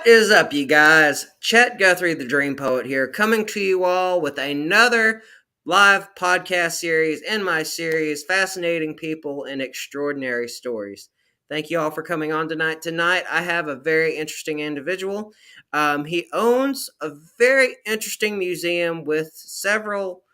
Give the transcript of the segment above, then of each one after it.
What is up, you guys? Chet Guthrie, the Dream Poet here, coming to you all with another live podcast series in my series, Fascinating People and Extraordinary Stories. Thank you all for coming on tonight. Tonight, I have a very interesting individual. He owns a very interesting museum with several,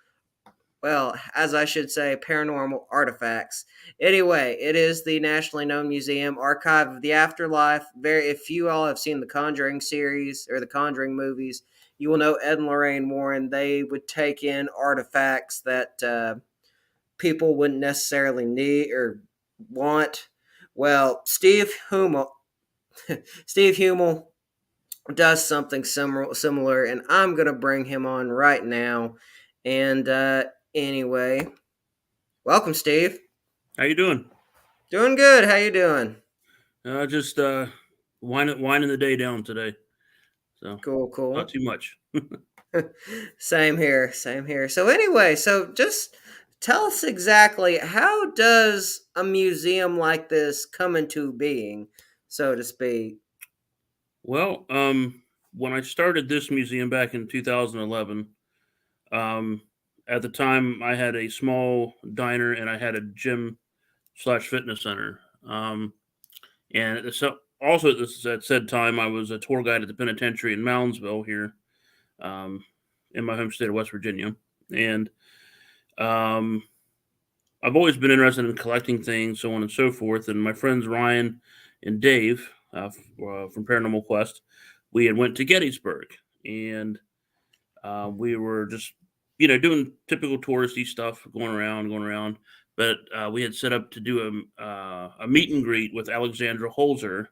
well, as I should say, paranormal artifacts. Anyway, it is the nationally known museum archive of the afterlife. If you all have seen the Conjuring series or the Conjuring movies, you will know Ed and Lorraine Warren. They would take in artifacts that people wouldn't necessarily need or want. Well, Steve Hummel does something similar, and I'm gonna bring him on right now. And anyway, welcome, Steve. How you doing? Doing good. How you doing? Just winding the day down today. So Cool, not cool. too much. Same here. Same here. So anyway, so just tell us exactly how does a museum like this come into being, so to speak? Well, when I started this museum back in 2011, um, at the time I had a small diner and I had a gym slash fitness center. And so also at said time I was a tour guide at the penitentiary in Moundsville here, um, in my home state of West Virginia, and um, I've always been interested in collecting things, so on and so forth. And my friends Ryan and Dave from Paranormal Quest, we had went to Gettysburg, and we were just doing typical touristy stuff, going around. But we had set up to do a meet and greet with Alexandra Holzer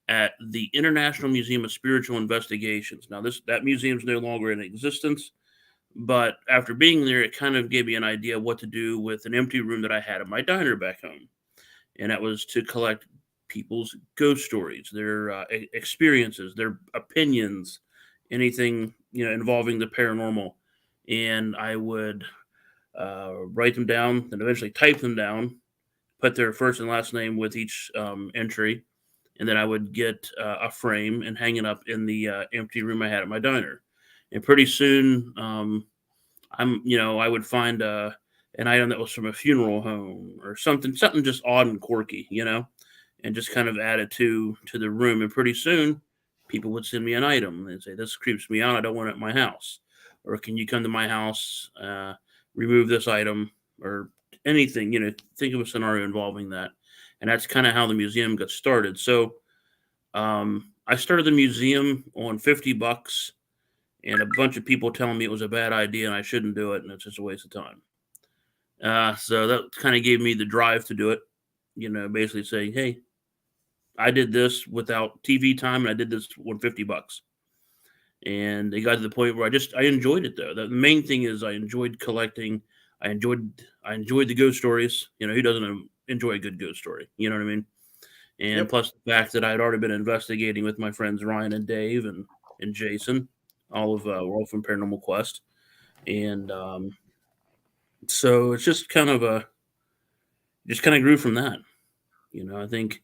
at the International Museum of Spiritual Investigations. Now, this that museum's no longer in existence, but after being there, it kind of gave me an idea of what to do with an empty room that I had at my diner back home. And that was to collect people's ghost stories, their experiences, their opinions, anything involving the paranormal. And I would write them down and eventually type them down, put their first and last name with each entry, and then I would get a frame and hang it up in the empty room I had at my diner. And pretty soon, I would find an item that was from a funeral home or something just odd and quirky, and just kind of add it to the room. And pretty soon, people would send me an item and say, "This creeps me out. I don't want it in my house," or "Can you come to my house, remove this item," or anything. Think of a scenario involving that, and that's kind of how the museum got started. So I started the museum on $50 and a bunch of people telling me it was a bad idea and I shouldn't do it and it's just a waste of time. So that kind of gave me the drive to do it. Basically saying, "Hey, I did this without TV time and I did this on $50." And it got to the point where I enjoyed it though. The main thing is I enjoyed collecting. I enjoyed the ghost stories. Who doesn't enjoy a good ghost story? You know what I mean? And Yep. plus the fact that I had already been investigating with my friends Ryan and Dave and Jason, we're all from Paranormal Quest, and so it's just kind of grew from that. I think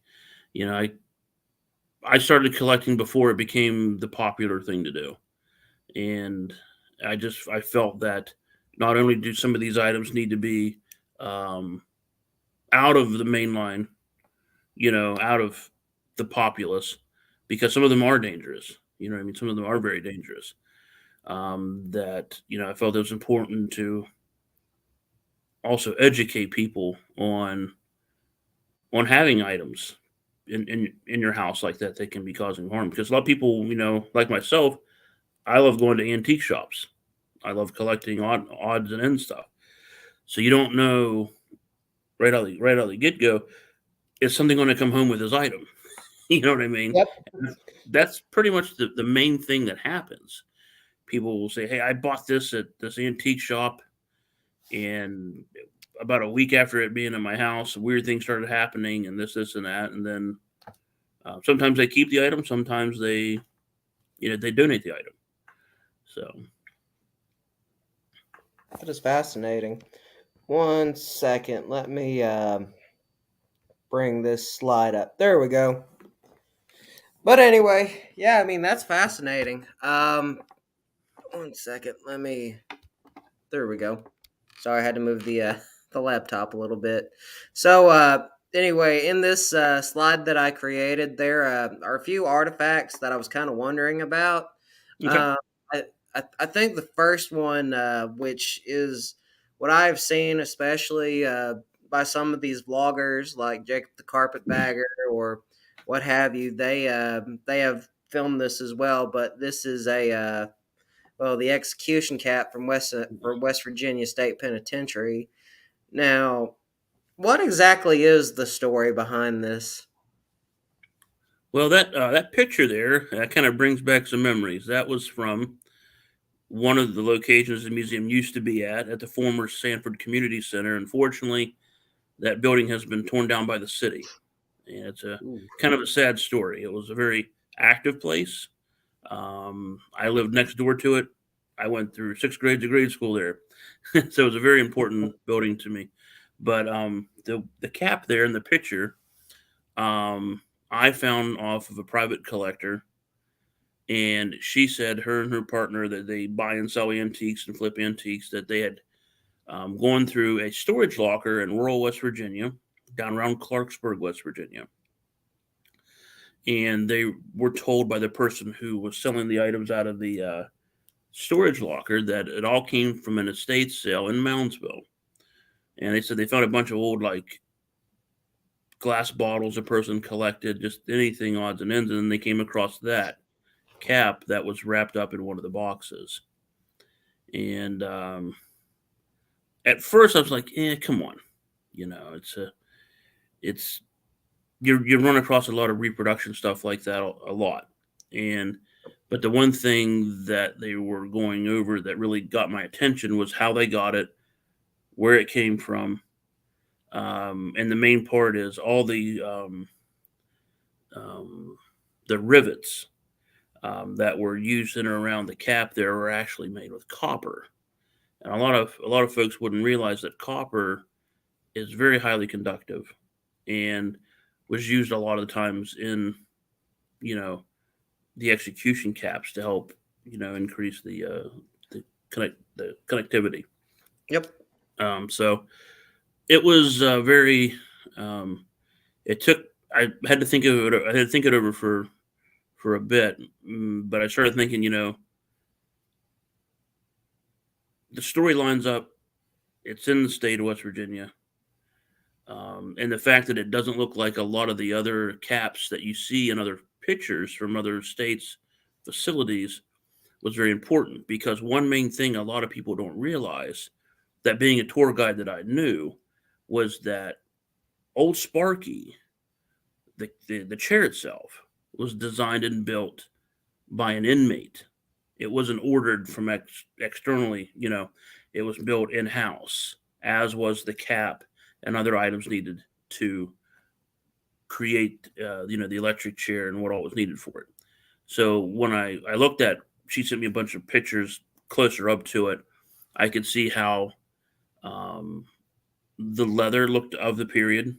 you know I started collecting before it became the popular thing to do, and I felt that not only do some of these items need to be um, out of the main line, out of the populace, because some of them are dangerous. You know what I mean? Some of them are very dangerous. That I felt it was important to also educate people on having items in your house like that can be causing harm. Because a lot of people, like myself, I love going to antique shops. I love collecting odds and ends stuff. So you don't know right out of the get go, is something going to come home with this item? You know what I mean? Yep. And that's pretty much the main thing that happens. People will say, "Hey, I bought this at this antique shop, and about a week after it being in my house, weird things started happening, and this, and that." And then sometimes they keep the item, sometimes they donate the item. So That is fascinating. One second. Let me bring this slide up. There we go. But anyway, yeah, I mean that's fascinating. One second, let me. There we go. Sorry, I had to move the laptop a little bit. So anyway, in this slide that I created, there are a few artifacts that I was kind of wondering about. Okay. Uh, I think the first one, which is what I've seen, especially by some of these vloggers like Jacob the Carpetbagger or what have you, they have filmed this as well. But this is a well, the execution cap from West Virginia State Penitentiary. Now, what exactly is the story behind this? Well, that picture there, that kind of brings back some memories. That was from one of the locations the museum used to be at the former Sanford Community Center. Unfortunately, that building has been torn down by the city, and it's a Ooh. kind of a sad story. It was a very active place. I lived next door to it. I went through sixth grade to grade school there, so it was a very important building to me. But the cap there in the picture, um, I found off of a private collector, and she said her and her partner that they buy and sell antiques and flip antiques, that they had gone through a storage locker in rural West Virginia, down around Clarksburg, West Virginia, and they were told by the person who was selling the items out of the storage locker that it all came from an estate sale in Moundsville. And they said they found a bunch of old, like, glass bottles a person collected, just anything odds and ends, and then they came across that cap that was wrapped up in one of the boxes. And at first, I was like, come on, it's you run across a lot of reproduction stuff like that a lot, and but the one thing that they were going over that really got my attention was how they got it, where it came from, and the main part is all um, the rivets that were used in and around the cap there were actually made with copper, and a lot of folks wouldn't realize that copper is very highly conductive and was used a lot of the times in you know the execution caps to help increase the the connectivity. Yep. So it was very. Um, it took. I had to think of it. I had to think it over for a bit, but I started thinking. The story lines up. It's in the state of West Virginia, and the fact that it doesn't look like a lot of the other caps that you see in other pictures from other states' facilities was very important, because one main thing a lot of people don't realize, that being a tour guide that I knew, was that Old Sparky, the chair itself, was designed and built by an inmate. It wasn't ordered from externally, it was built in house, as was the cap and other items needed to create, the electric chair and what all was needed for it. So when I looked at, she sent me a bunch of pictures closer up to it. I could see how um, the leather looked of the period.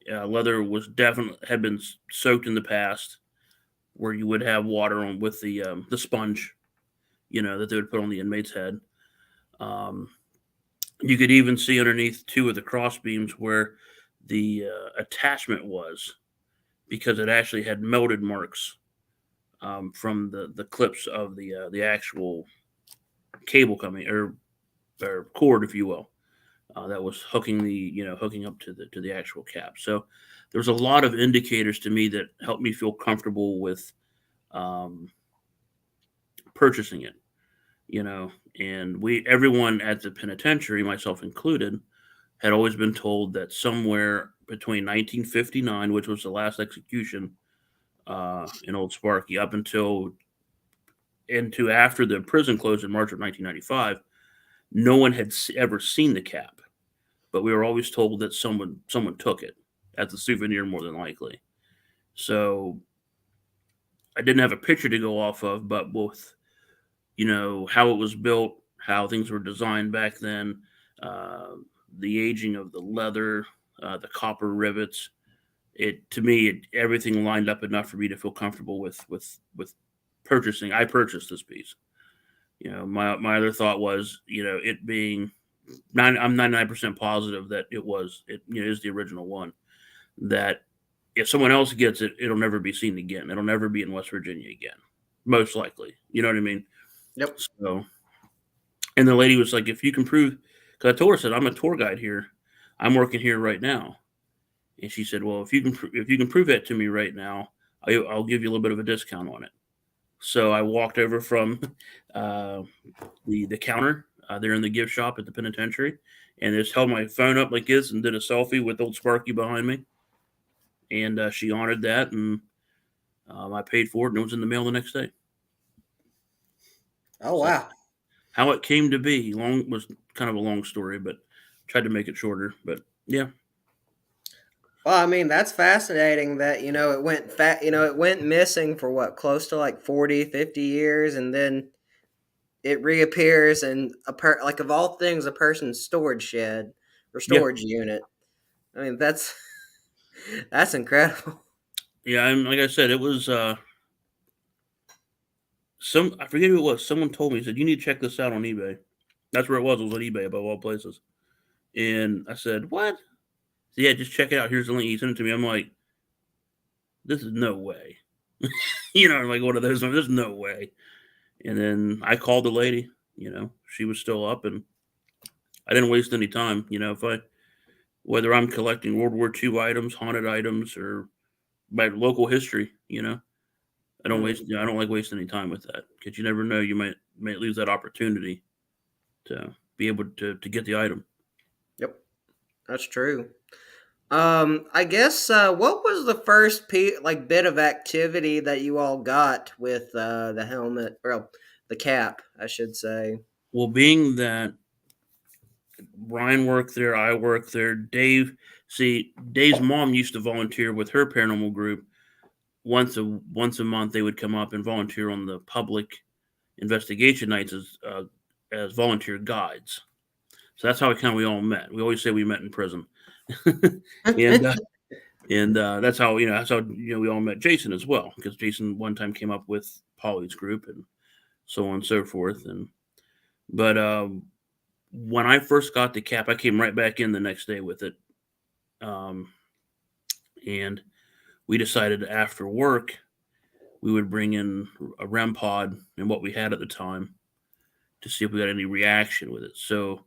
Leather was definitely had been soaked in the past, where you would have water on with the sponge, that they would put on the inmate's head. Um, you could even see underneath two of the cross beams where the attachment was, because it actually had melted marks from the clips of the actual cable coming, or cord, if you will, that was hooking up to the actual cap. So there's a lot of indicators to me that helped me feel comfortable with um, purchasing it. And everyone at the penitentiary, myself included, had always been told that somewhere between 1959, which was the last execution in Old Sparky, up until into after the prison closed in March of 1995, no one had ever seen the cap. But we were always told that someone took it as a souvenir, more than likely. So I didn't have a picture to go off of, but with how it was built, how things were designed back then, uh, the aging of the leather, the copper rivets, to me, everything lined up enough for me to feel comfortable with purchasing. I purchased this piece. My other thought was, it being I'm 99% positive that it is the original one. That if someone else gets it, it'll never be seen again. It'll never be in West Virginia again, most likely. You know what I mean? Yep. So, and the lady was like, if you can prove, because I told her, I said, I'm a tour guide here. I'm working here right now. And she said, well, if you can prove that to me right now, I'll give you a little bit of a discount on it. So I walked over from uh, the counter there in the gift shop at the penitentiary, and just held my phone up like this and did a selfie with old Sparky behind me. And she honored that, and I paid for it, and it was in the mail the next day. Oh So wow. how it came to be was kind of a long story, but tried to make it shorter. But yeah, Well, I mean, that's fascinating that, it went missing for what, close to like 40, 50 years, and then it reappears in like, of all things, a person's storage shed or yeah, storage unit. I mean, that's that's incredible. yeah. And like I said, it was I forget who it was. Someone told me, he said, you need to check this out on eBay. That's where it was. It was on eBay above all places. And I said, what? So, yeah, just check it out. Here's the link. He sent it to me. I'm like, this is no way. Like one of those. There's no way. And then I called the lady. She was still up, and I didn't waste any time. Whether I'm collecting World War II items, haunted items, or my local history, Mm, I don't like wasting any time with that, because you never know, you might lose that opportunity to be able to get the item. yep, that's true. I guess what was the first like bit of activity that you all got with the helmet, or the cap, I should say? Well, being that Ryan worked there, I worked there. Dave's mom used to volunteer with her paranormal group. Once a month, they would come up and volunteer on the public investigation nights as volunteer guides. So that's how we all met. We always say we met in prison, and that's how we all met Jason as well, because Jason one time came up with Polly's group and so on and so forth. But when I first got the cap, I came right back in the next day with it, um, and we decided after work we would bring in a REM pod and what we had at the time to see if we got any reaction with it. So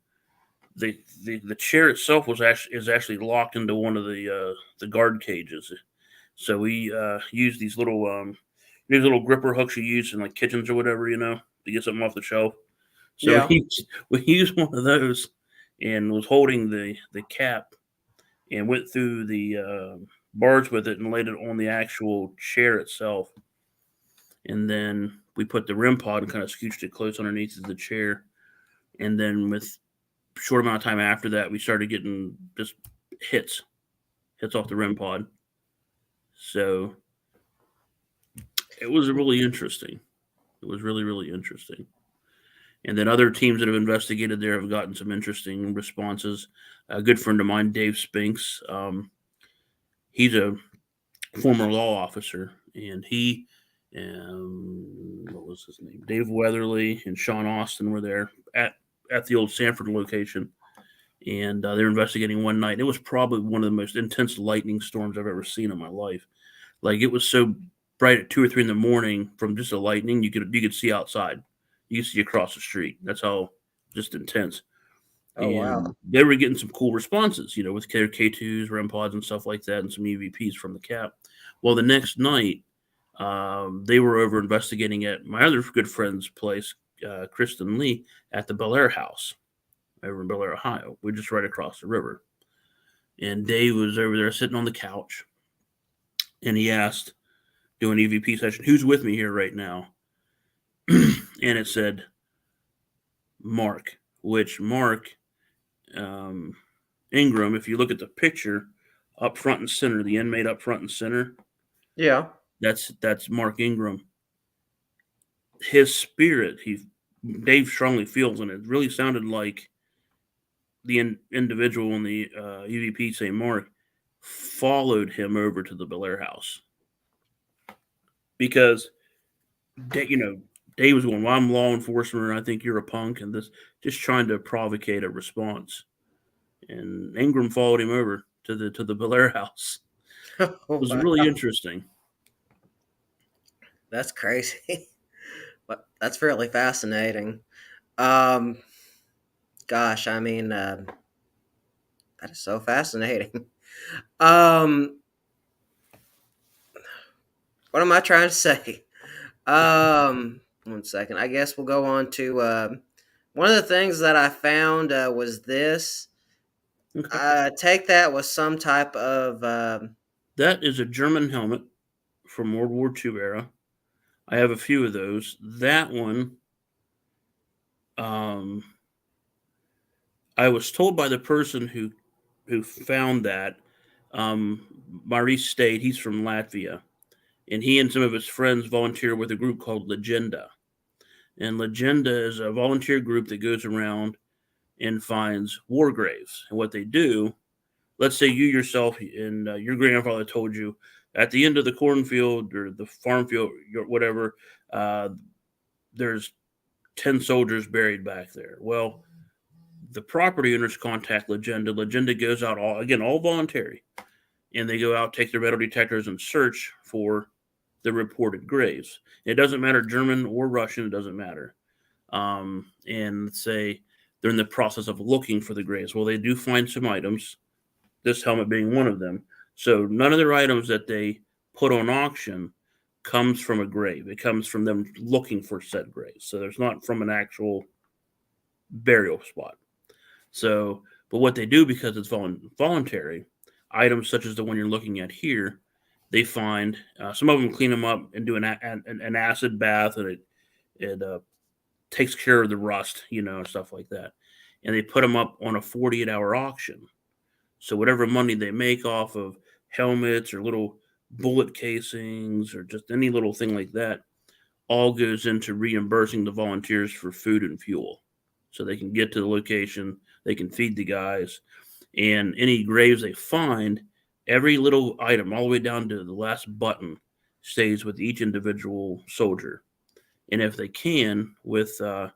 the chair itself is actually locked into one of the guard cages. So we use these little gripper hooks you use in like kitchens or whatever, to get something off the shelf. So Yeah. we used one of those and was holding the cap and went through the bars with it and laid it on the actual chair itself. And then we put the REM pod and kind of scooched it close underneath the chair. And then with short amount of time after that, we started getting just hits off the REM pod. So it was really interesting. It was really, really interesting. And then other teams that have investigated there have gotten some interesting responses. A good friend of mine, Dave Spinks, he's a former law officer, and what was his name? Dave Weatherly and Sean Austin were there at the old Sanford location, and they were investigating one night. It was probably one of the most intense lightning storms I've ever seen in my life. Like, it was so bright at 2 or 3 in the morning from just the lightning, you could see outside, you could see across the street. That's how just intense. Oh wow. And they were getting some cool responses, with K2s, REM pods, and stuff like that, and some EVPs from the cap. Well, the next night, they were over investigating at my other good friend's place, Kristen Lee, at the Bel Air house over in Bel Air, Ohio. We're just right across the river. And Dave was over there sitting on the couch, and he asked, doing EVP session, who's with me here right now? And it said Mark, which Mark Ingram, if you look at the picture up front and center, the inmate up front and center, Yeah. that's Mark Ingram. His spirit, Dave strongly feels, and it really sounded like the individual in the EVP say Mark followed him over to the Belair house because Dave was going, "Well, I'm law enforcement, and I think you're a punk," and this just trying to provocate a response. And Ingram followed him over to the Belair house. It Oh, was wow. really interesting. That's crazy. But that's really fascinating. Um, Gosh, I mean, that is so fascinating. Um, what am I trying to say? 1 second. I guess we'll go on to one of the things that I found was this. Okay. I take that was some type of That is a German helmet from World War II era. I have a few of those. That one, um, I was told by the person who found that, Maurice Stade, he's from Latvia, and he and some of his friends volunteer with a group called Legenda. And Legenda is a volunteer group that goes around and finds war graves. And what they do, let's say you yourself and your grandfather told you at the end of the cornfield or the farm field, whatever, uh, there's 10 soldiers buried back there. Well, the property owners contact Legenda. Legenda goes out, all voluntary, and they go out, take their metal detectors, and search for the reported graves. It doesn't matter German or Russian, it doesn't matter. And say they're in the process of looking for the graves. Well, they do find some items, this helmet being one of them. So none of their items that they put on auction comes from a grave. It comes from them looking for said graves. So there's not from an actual burial spot. So, but what they do because it's voluntary, items such as the one you're looking at here, they find some of them clean them up and do an acid bath, and it takes care of the rust, and stuff like that. And they put them up on a 48-hour auction. So whatever money they make off of helmets or little bullet casings or just any little thing like that all goes into reimbursing the volunteers for food and fuel. So they can get to the location, they can feed the guys, and any graves they find, every little item, all the way down to the last button, stays with each individual soldier. And if they can, with their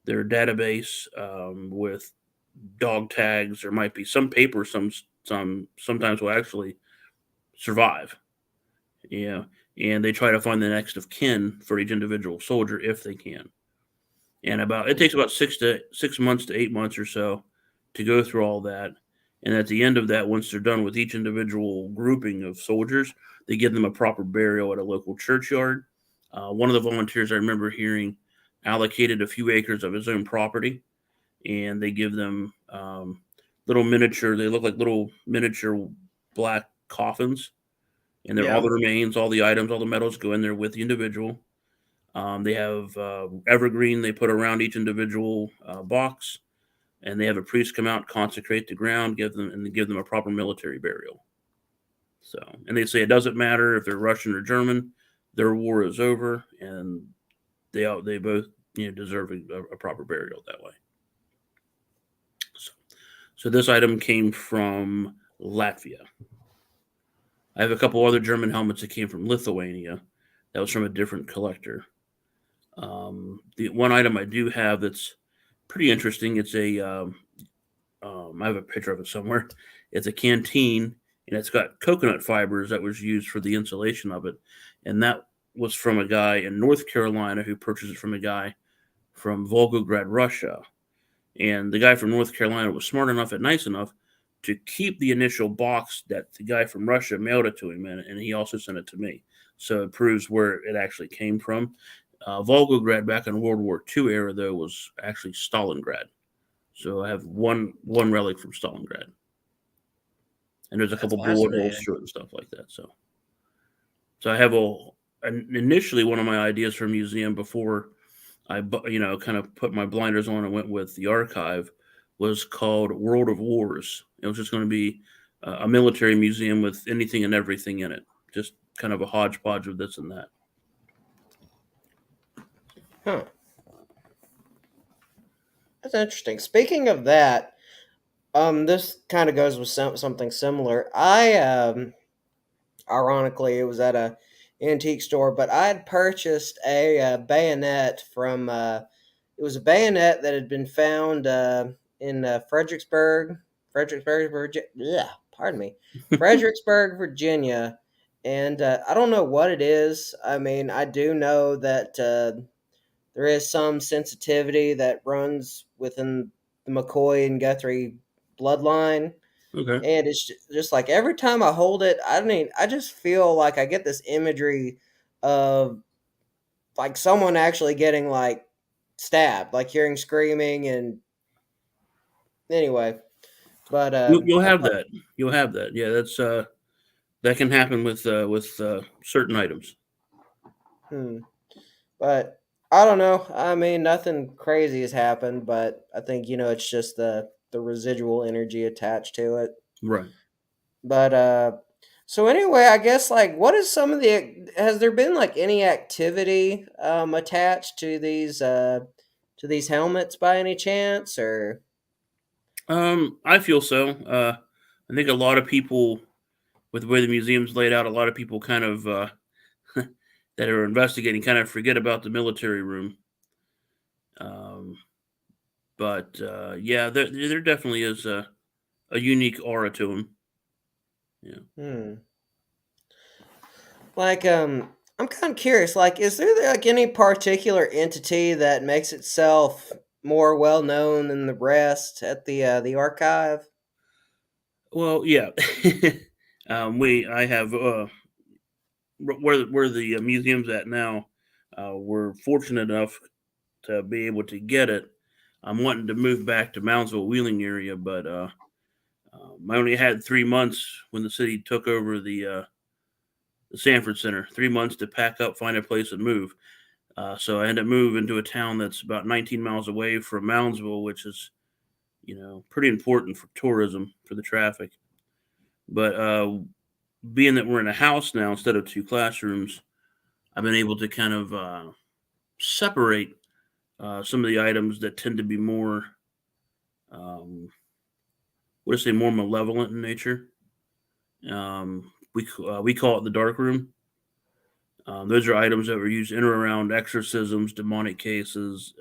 database, with dog tags, there might be some paper, sometimes will actually survive. Yeah, and they try to find the next of kin for each individual soldier if they can. And it takes about 6 months to 8 months or so to go through all that. And at the end of that, once they're done with each individual grouping of soldiers, they give them a proper burial at a local churchyard. One of the volunteers I remember hearing allocated a few acres of his own property, and they give them little miniature. They look like little miniature black coffins, and they're all yeah. the remains, all the items, all the metals go in there with the individual. They have evergreen they put around each individual box, and they have a priest come out, consecrate the ground, give them a proper military burial. So, and they say it doesn't matter if they're Russian or German, their war is over, and they both deserve a proper burial that way. So this item came from Latvia. I have a couple other German helmets that came from Lithuania. That was from a different collector. The one item I do have that's pretty interesting. It's I have a picture of it somewhere. It's a canteen, and it's got coconut fibers that was used for the insulation of it, and that was from a guy in North Carolina who purchased it from a guy from Volgograd, Russia. And the guy from North Carolina was smart enough and nice enough to keep the initial box that the guy from Russia mailed it to him in, and he also sent it to me. So it proves where it actually came from. Volgograd back in World War II era, though, was actually Stalingrad. So I have one relic from Stalingrad, and there's a That's couple bullet holes fascinating. through it and stuff like that. So I have initially one of my ideas for a museum before I kind of put my blinders on and went with the archive was called World of Wars. It was just going to be a military museum with anything and everything in it, just kind of a hodgepodge of this and that. Huh. That's interesting. Speaking of that, This kind of goes with something similar. I ironically, it was at a antique store, but I had purchased a bayonet from. It was a bayonet that had been found in Fredericksburg, Virginia. Pardon me, Fredericksburg, Virginia, and I don't know what it is. I mean, I do know that there is some sensitivity that runs within the McCoy and Guthrie bloodline, Okay. and it's just like every time I hold it, I mean, I just feel like I get this imagery of like someone actually getting like stabbed, like hearing screaming, and anyway, but You'll have that. You'll have that. Yeah, that's that can happen with certain items. hmm, but I don't know. I mean, nothing crazy has happened, but I think it's just the residual energy attached to it. Right. But so anyway, I guess like what is some of the has there been like any activity attached to these helmets by any chance or I feel so. I think a lot of people, with the way the museum's laid out, a lot of people kind of that are investigating kind of forget about the military room. Um, but yeah, there definitely is a unique aura to them. Yeah. hmm. Like I'm kind of curious like is there like any particular entity that makes itself more well known than the rest at the archive? Well, yeah. We I have where the museum's at now. We're fortunate enough to be able to get it. I'm wanting to move back to Moundsville Wheeling area, but I only had 3 months when the city took over the Sanford Center. 3 months to pack up, find a place, and move. So I had to move into a town that's about 19 miles away from Moundsville, which is pretty important for tourism for the traffic. But being that we're in a house now instead of two classrooms, I've been able to kind of separate some of the items that tend to be more, what do I say, more malevolent in nature. We call it the dark room. Those are items that were used in or around exorcisms, demonic cases,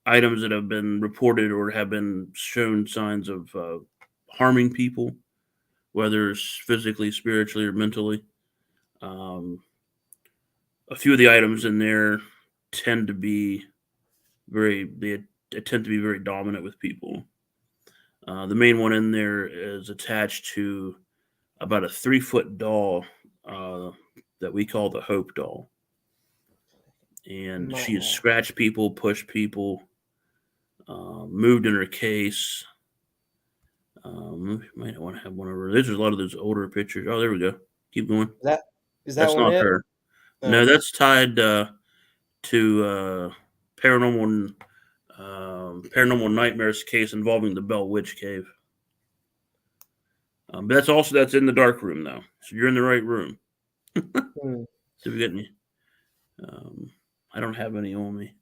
items that have been reported or have been shown signs of harming people, whether it's physically, spiritually, or mentally. Um, a few of the items in there tend to be they tend to be very dominant with people. The main one in there is attached to about a 3 foot doll uh, that we call the Hope doll, and Might she has have. scratched people, pushed people, moved in her case. Might want to have one of her. There's a lot of those older pictures. Oh, there we go. Keep going. That is that That's one not it? her. No, Oh, that's tied to paranormal paranormal nightmares case involving the Bell Witch Cave. But that's in the dark room though, so you're in the right room. hmm. So we get any? Um, I don't have any on me.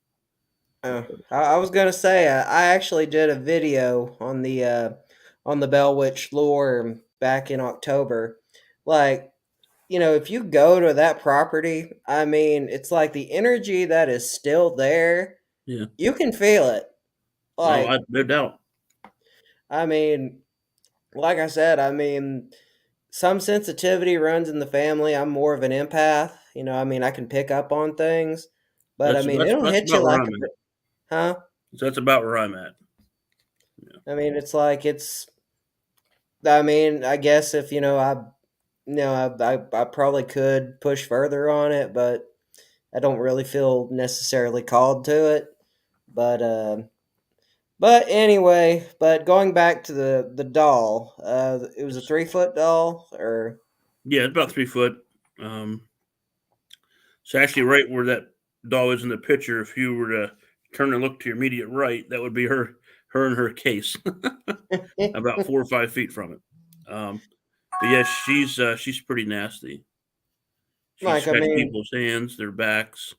I was gonna say I actually did a video on the Bell Witch lore back in October. Like, if you go to that property, I mean, it's like the energy that is still there. Yeah. You can feel it. Oh, Like, no doubt. I mean, like I said, I mean, some sensitivity runs in the family. I'm more of an empath. I mean, I can pick up on things, but I That's mean, that's it'll that's hit you about where like I'm at. huh? That's about where I'm at. Yeah. I mean, it's like I mean, I guess if I probably could push further on it, but I don't really feel necessarily called to it. But anyway, but going back to the doll, it was a 3 foot doll, or Yeah, it's about 3 foot. Um, so actually, right where that doll is in the picture, if you were to turn and look to your immediate right, that would be her in her case, about 4 or 5 feet from it. But yeah, she's pretty nasty. She like I scratched mean, people's hands, their backs.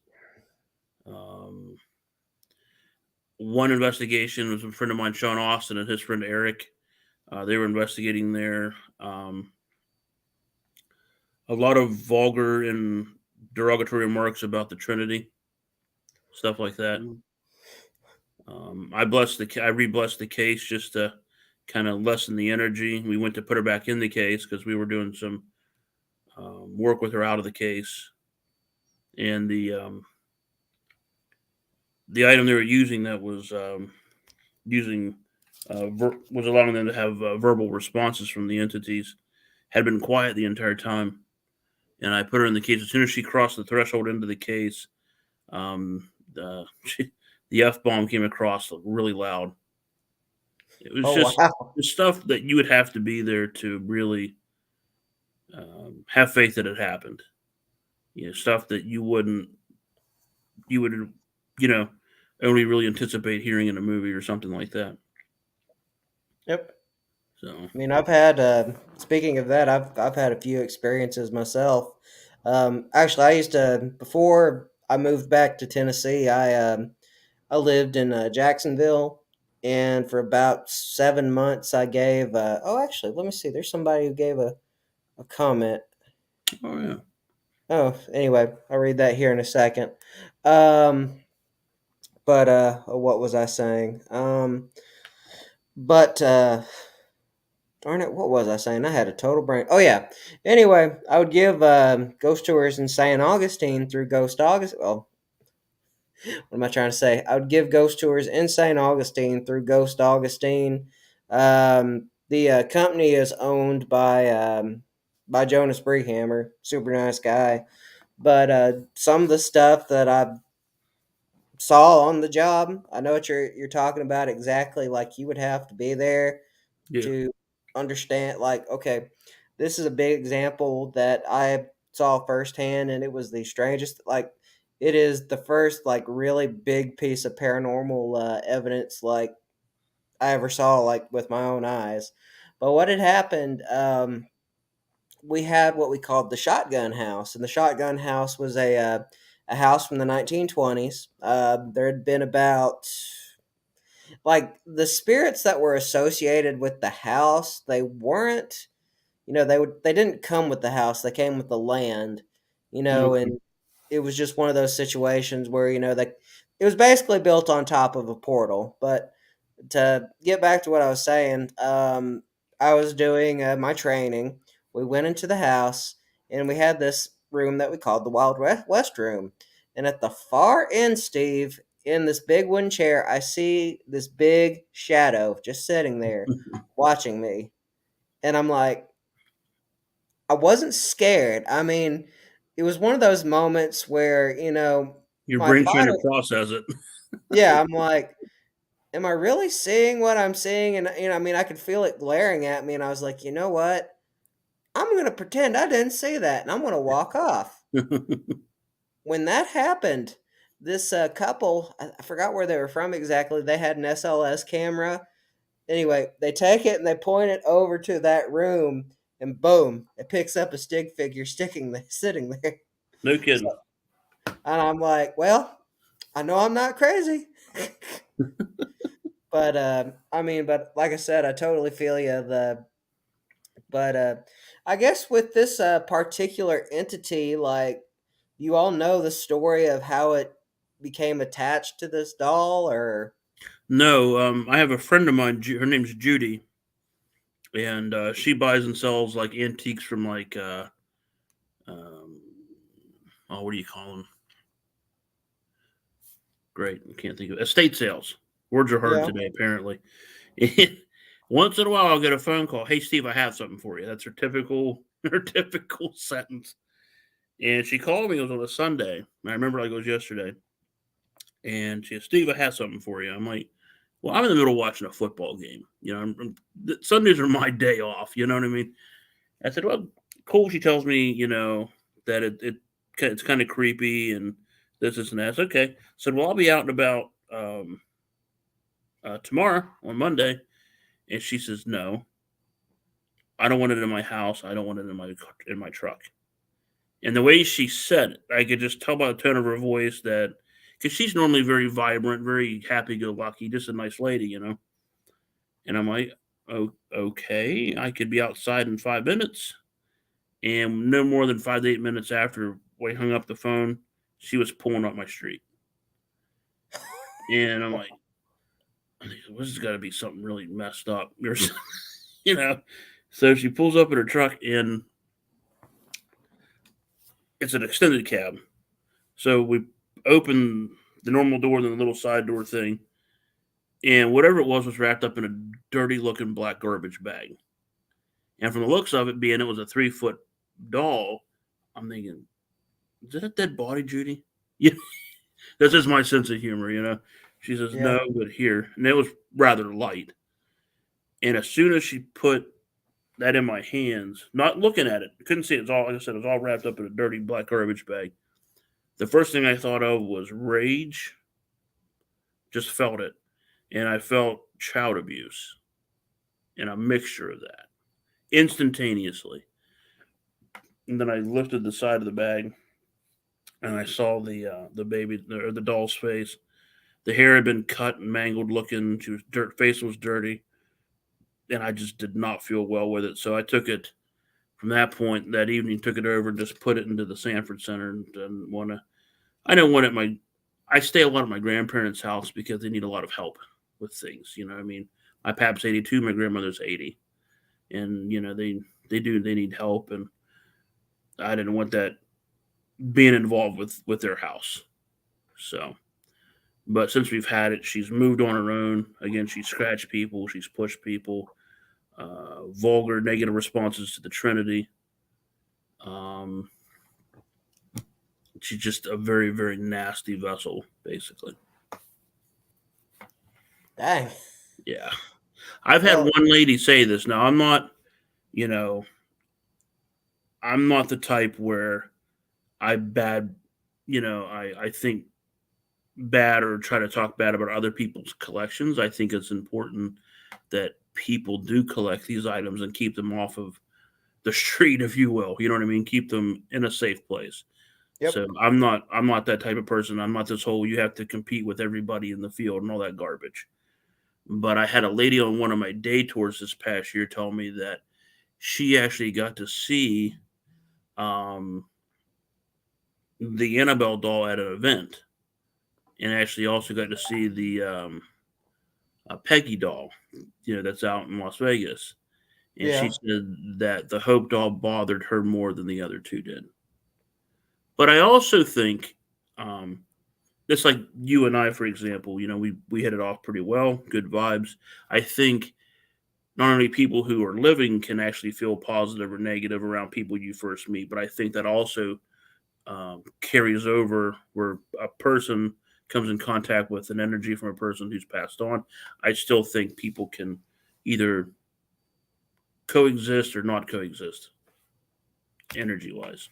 Um, One investigation was a friend of mine, Sean Austin, and his friend Eric. They were investigating there. A lot of vulgar and derogatory remarks about the Trinity, stuff like that. Mm. I re-blessed the case just to kind of lessen the energy. We went to put her back in the case because we were doing some work with her out of the case, and the item they were using that was using was allowing them to have verbal responses from the entities had been quiet the entire time. And I put her in the case. As soon as she crossed the threshold into the case, the F bomb came across really loud. It was Oh just wow. the stuff that you would have to be there to really have faith that it happened. Stuff that you would, you know, only really anticipate hearing in a movie or something like that. Yep. So, I mean, I've had. Speaking of that, I've had a few experiences myself. Actually, I used to before I moved back to Tennessee. I lived in Jacksonville, and for about 7 months, I gave. Oh, actually, let me see. There's somebody who gave a comment. oh yeah, Oh, anyway, I'll read that here in a second. Um, but what was I saying? But darn it, what was I saying? I had a total brain. Oh yeah. Anyway, I would give ghost tours in St. Augustine through Ghost August. Well, what am I trying to say? I would give ghost tours in St. Augustine through Ghost Augustine. The company is owned by Jonas Brehammer, super nice guy. But some of the stuff that I saw on the job, I know what you're talking about exactly. Like you would have to be there yeah. to understand. Like, okay, this is a big example that I saw firsthand, and it was the strangest. Like, it is the first like really big piece of paranormal evidence like I ever saw like with my own eyes. But what had happened? We had what we called the shotgun house, and the shotgun house was a house from the 1920s. There had been about like the spirits that were associated with the house. They weren't, they didn't come with the house. They came with the land, Okay. and it was just one of those situations where it was basically built on top of a portal, but to get back to what I was saying, I was doing my training. We went into the house and we had this room that we called the Wild West room. And at the far end, Steve, in this big wooden chair, I see this big shadow just sitting there watching me. And I'm like, I wasn't scared. I mean, it was one of those moments where, Your my brain's trying to body, process it. yeah, I'm like, am I really seeing what I'm seeing? And I mean, I could feel it glaring at me, and I was like, you know what? I'm gonna pretend I didn't see that, and I'm gonna walk off. When that happened, this couple, I forgot where they were from exactly. They had an SLS camera. Anyway, they take it and they point it over to that room, and boom, it picks up a stick figure sticking there, sitting there. No So, kidding. and I'm like, well, I know I'm not crazy. But I mean, but like I said, I totally feel you. But I guess with this particular entity, like you all know the story of how it became attached to this doll, or No, I have a friend of mine. Her name's Judy, and she buys and sells like antiques from like um, oh, what do you call them? Great, I can't think of estate sales. Words are hard yeah, today, apparently. Once in a while, I'll get a phone call. Hey, Steve, I have something for you. That's her typical her typical sentence. And she called me. It was on a Sunday. I remember like it was yesterday. And she said, Steve, I have something for you. I'm like, well, I'm in the middle of watching a football game. Sundays are my day off. You know what I mean? I said, well, cool. She tells me, that it's kind of creepy and this and that. I said, okay. I said, well, I'll be out and about tomorrow on Monday. And she says, no, I don't want it in my house. I don't want it in my truck. And the way she said it, I could just tell by the tone of her voice that because she's normally very vibrant, very happy go lucky, just a nice lady. And I'm like, Okay, I could be outside in 5 minutes. And no more than 5 to 8 minutes after we hung up the phone, she was pulling up my street. And I'm like, this has got to be something really messed up. you know. So she pulls up in her truck, and it's an extended cab. So we open the normal door, then the little side door thing, and whatever it was wrapped up in a dirty looking black garbage bag. And from the looks of it, being it was a 3 foot doll, I'm thinking, is that a dead body, Judy? Yeah, that's just my sense of humor. She says, Yeah. no, but here. And it was rather light. And as soon as she put that in my hands, not looking at it, couldn't see it. It's all, like I said, it was all wrapped up in a dirty black garbage bag. The first thing I thought of was rage. Just felt it. And I felt child abuse and a mixture of that instantaneously. And then I lifted the side of the bag and I saw the baby or the doll's face. The hair had been cut and mangled looking. She was face was dirty, and I just did not feel well with it. So I took it from that point that evening. Took it over and just put it into the Sanford Center. And didn't want to. I don't want it. I stay a lot at my grandparents' house because they need a lot of help with things. I mean, my pap's 82, my grandmother's 80, and they need help, and I didn't want that being involved with their house. So, but since we've had it, she's moved on her own. Again, she's scratched people, she's pushed people, vulgar, negative responses to the Trinity. Um, she's just a very, very nasty vessel, basically. Dang. Yeah, I've had Well, one lady say this. Now, you know, I'm not the type where I bad, I think bad or try to talk bad about other people's collections. I think it's important that people do collect these items and keep them off of the street, if you will. You know what I mean? Keep them in a safe place. yep. So I'm not that type of person. I'm not this whole you have to compete with everybody in the field and all that garbage. But I had a lady on one of my day tours this past year tell me that she actually got to see um, the Annabelle doll at an event, and actually also got to see the Peggy doll, that's out in Las Vegas. And she Yeah. said that the Hope doll bothered her more than the other two did. But I also think, just like you and I, for example, we hit it off pretty well, good vibes. I think not only people who are living can actually feel positive or negative around people you first meet, but I think that also carries over where a person comes in contact with an energy from a person who's passed on. I still think people can either coexist or not coexist energy wise.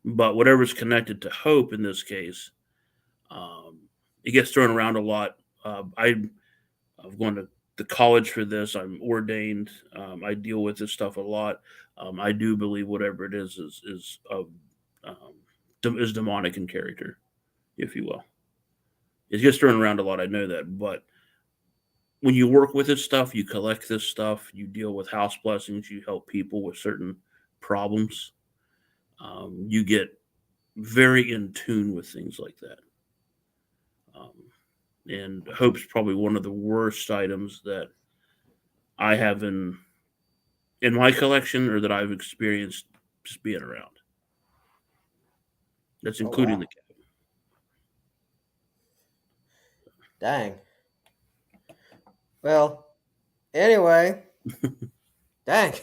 But whatever's connected to hope in this case, um, it gets thrown around a lot. I've gone to the college for this. I'm ordained. I deal with this stuff a lot. I do believe whatever it is demonic in character, if you will. It gets thrown around a lot. I know that, but when you work with this stuff, you collect this stuff, you deal with house blessings, you help people with certain problems. You get very in tune with things like that. Um, and hope's probably one of the worst items that I have in my collection or that I've experienced just being around. That's Oh including the wow. cat. Dang. Well, anyway, dang.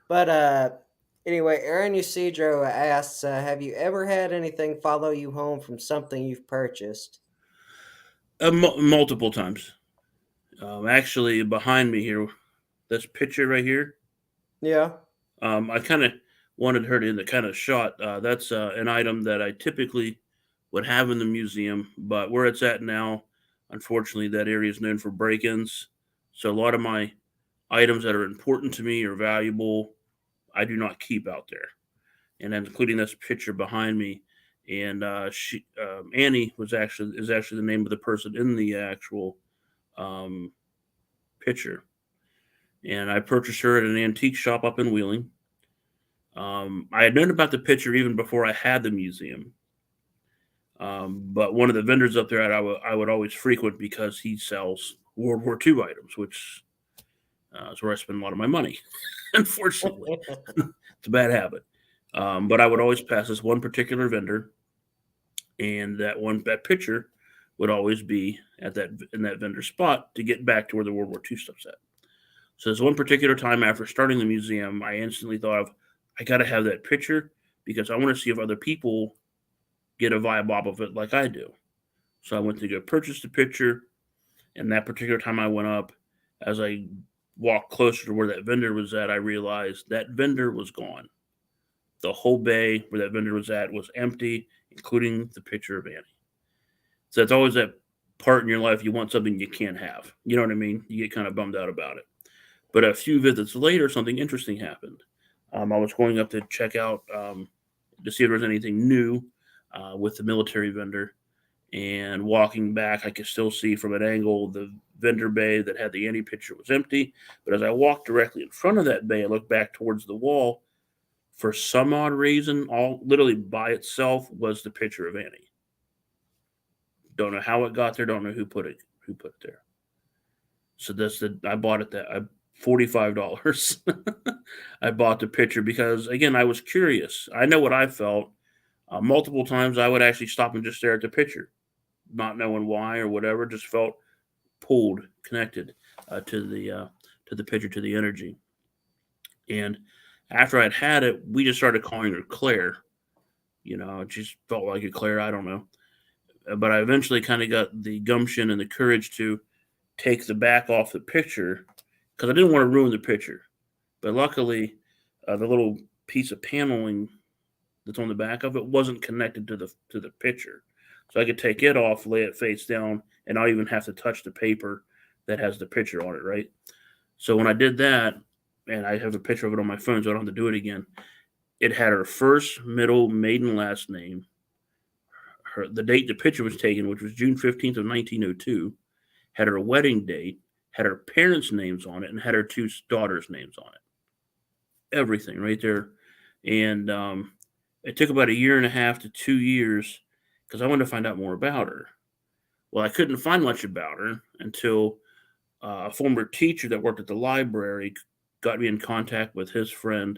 But anyway, Aaron Yusidro asks, have you ever had anything follow you home from something you've purchased? Multiple times. Actually, behind me here, this picture right here, Yeah. I kind of wanted her to in the kind of shot. That's an item that I typically would have in the museum, but where it's at now, unfortunately, that area is known for break-ins. So a lot of my items that are important to me or valuable, I do not keep out there, and then including this picture behind me. And Annie is actually the name of the person in the actual um, picture. and I purchased her at an antique shop up in Wheeling. I had known about the picture even before I had the museum. But one of the vendors up there I would always frequent because he sells World War II items, which is where I spend a lot of my money. Unfortunately, it's a bad habit. But I would always pass this one particular vendor, and that picture would always be at that in that vendor spot to get back to where the World War II stuff's at. So this one particular time after starting the museum, I instantly thought of I got to have that picture because I want to see if other people get a vibe off of it like I do. So I went to go purchase the picture, and that particular time I went up, as I walked closer to where that vendor was at, I realized that vendor was gone. The whole bay where that vendor was at was empty, including the picture of Annie. So it's always that part in your life you want something you can't have. You know what I mean? You get kind of bummed out about it. But a few visits later, something interesting happened. I was going up to check out to see if there was anything new with the military vendor. And walking back, I could still see from an angle the vendor bay that had the Annie picture was empty. But as I walked directly in front of that bay, I looked back towards the wall. For some odd reason, all literally by itself was the picture of Annie. Don't know how it got there. Don't know who put it there. So I bought it that I $45. I bought the picture because again I was curious. I know what I felt. Multiple times I would actually stop and just stare at the picture, not knowing why or whatever. Just felt pulled, connected to the picture, to the energy. And after I'd had it, we just started calling her Claire. It just felt like a Claire. I don't know, but I eventually kind of got the gumption and the courage to take the back off the picture because I didn't want to ruin the picture. But luckily, the little piece of paneling that's on the back of it wasn't connected to the picture, so I could take it off, lay it face down, and not even have to touch the paper that has the picture on it. Right. So when I did that, and I have a picture of it on my phone, so I don't have to do it again. It had her first, middle, maiden, last name, the date the picture was taken, which was June 15th of 1902, had her wedding date, had her parents' names on it, and had her two daughters' names on it. Everything right there. And it took about a year and a half to 2 years because I wanted to find out more about her. Well, I couldn't find much about her until a former teacher that worked at the library got me in contact with his friend,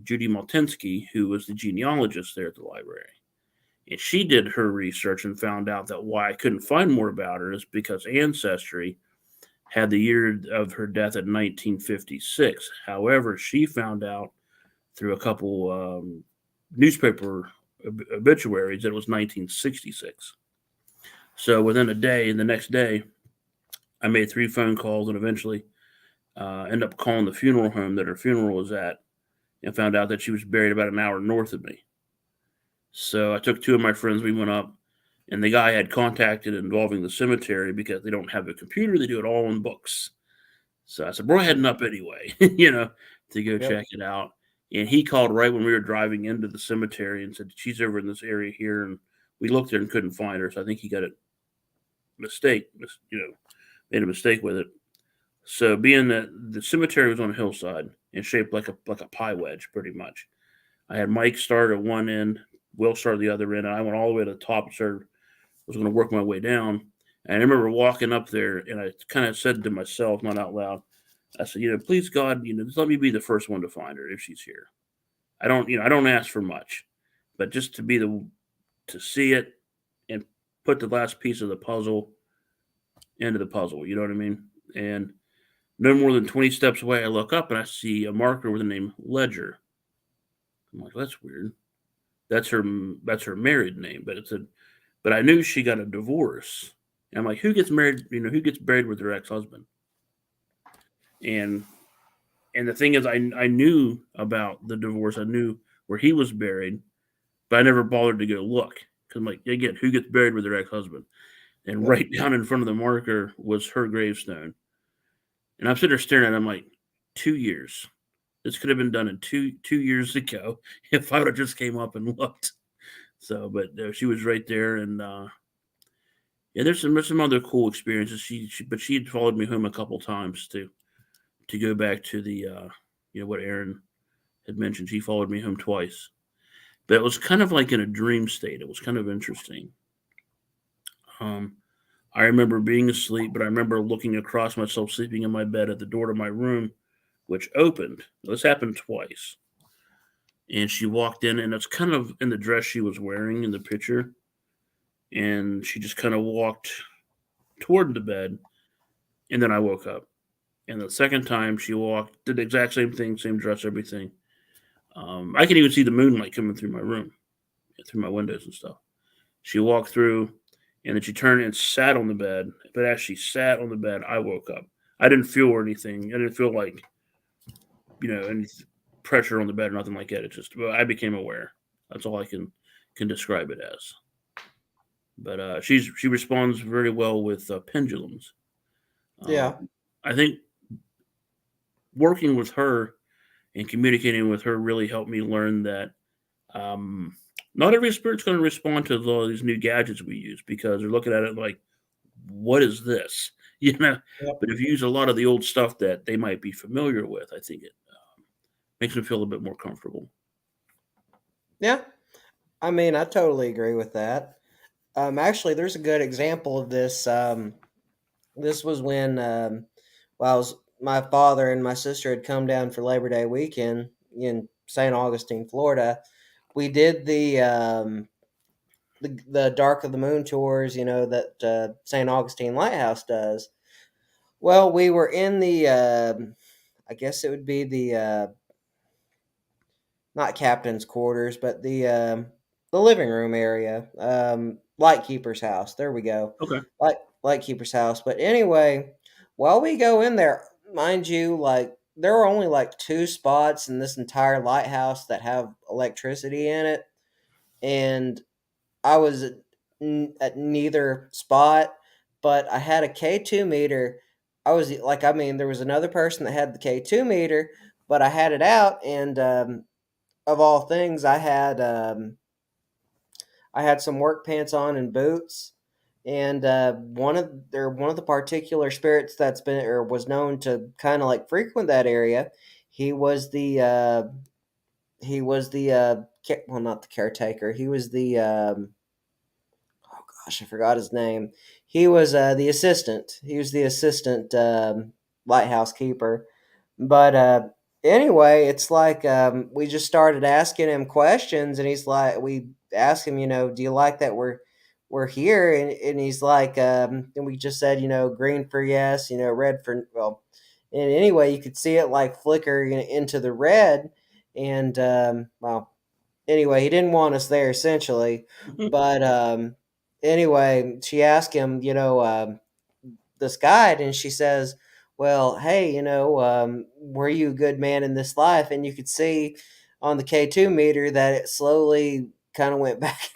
Judy Maltinsky, who was the genealogist there at the library. And she did her research and found out that why I couldn't find more about her is because Ancestry had the year of her death at 1956. However, she found out through a couple newspaper obituaries that it was 1966. So within a day, the next day, I made 3 phone calls and eventually ended up calling the funeral home that her funeral was at and found out that she was buried about an hour north of me. So I took 2 of my friends, we went up, and the guy I had contacted involving the cemetery because they don't have a computer, they do it all in books. So I said, we're heading up anyway, to go check it out. And he called right when we were driving into the cemetery and said, she's over in this area here. And we looked there and couldn't find her. So I think he got it made a mistake with it. So being that the cemetery was on a hillside and shaped like a pie wedge, pretty much. I had Mike start at one end, Will start at the other end, and I went all the way to the top and was going to work my way down. And I remember walking up there, and I kind of said to myself, not out loud, I said, please God, just let me be the first one to find her if she's here. I don't ask for much, but just to see it and put the last piece of the puzzle into the puzzle. You know what I mean? And no more than 20 steps away, I look up and I see a marker with the name Ledger. I'm like, that's weird. That's her married name, but I knew she got a divorce. And I'm like, who gets married? Who gets buried with their ex-husband? And the thing is, I knew about the divorce. I knew where he was buried, but I never bothered to go look because I'm like, again, who gets buried with their ex-husband? And right down in front of the marker was her gravestone. And I'm sitting there staring at it. I'm like, 2 years. This could have been done in two years ago if I would have just came up and looked. So, but she was right there, and there's some other cool experiences. She had followed me home a couple times to to go back to the what Aaron had mentioned. She followed me home twice, but it was kind of like in a dream state. It was kind of interesting. Um, I remember being asleep, but I remember looking across myself sleeping in my bed at the door to my room, which opened. This happened twice. And she walked in, and it's kind of in the dress she was wearing in the picture. And she just kind of walked toward the bed, and then I woke up. And the second time she walked, did the exact same thing, same dress, everything. I can even see the moonlight coming through my room, through my windows and stuff. She walked through, and then she turned and sat on the bed. But as she sat on the bed, I woke up. I didn't feel anything. I didn't feel like any pressure on the bed or nothing like that. It just I became aware. That's all I can describe it as. But she responds very well with pendulums. Yeah. I think working with her and communicating with her really helped me learn that um, not every spirit's going to respond to all these new gadgets we use because they're looking at it like, what is this? You know. Yep. But if you use a lot of the old stuff that they might be familiar with, I think it makes them feel a bit more comfortable. Yeah. I mean, I totally agree with that. Actually, there's a good example of this. This was when, well, I was, my father and my sister had come down for Labor Day weekend in St. Augustine, Florida. We did the Dark of the Moon tours, that St. Augustine Lighthouse does. Well, we were in the, I guess it would be the not captain's quarters, but the living room area, lightkeeper's house. There we go, Okay. lightkeeper's house. But anyway, while we go in there, mind you, like there are only like two spots in this entire lighthouse that have electricity in it, and I was at neither spot, but I had a K2 meter. I was like, I mean, there was another person that had the K2 meter, but I had it out, and of all things, I had some work pants on and boots, and one of the particular spirits that's been or was known to kind of like frequent that area. He was the well, not the caretaker. He was the oh gosh, I forgot his name. He was the assistant. He was the assistant lighthouse keeper. But anyway, it's like we just started asking him questions, and he's like, we asked him, do you like that we're here? And he's like, and we just said, green for yes, red for well. And anyway, you could see it like flicker into the red, and well, anyway, he didn't want us there essentially, but anyway, she asked him, this guide, and she says, "Well, hey, were you a good man in this life?" And you could see on the K2 meter that it slowly kind of went back,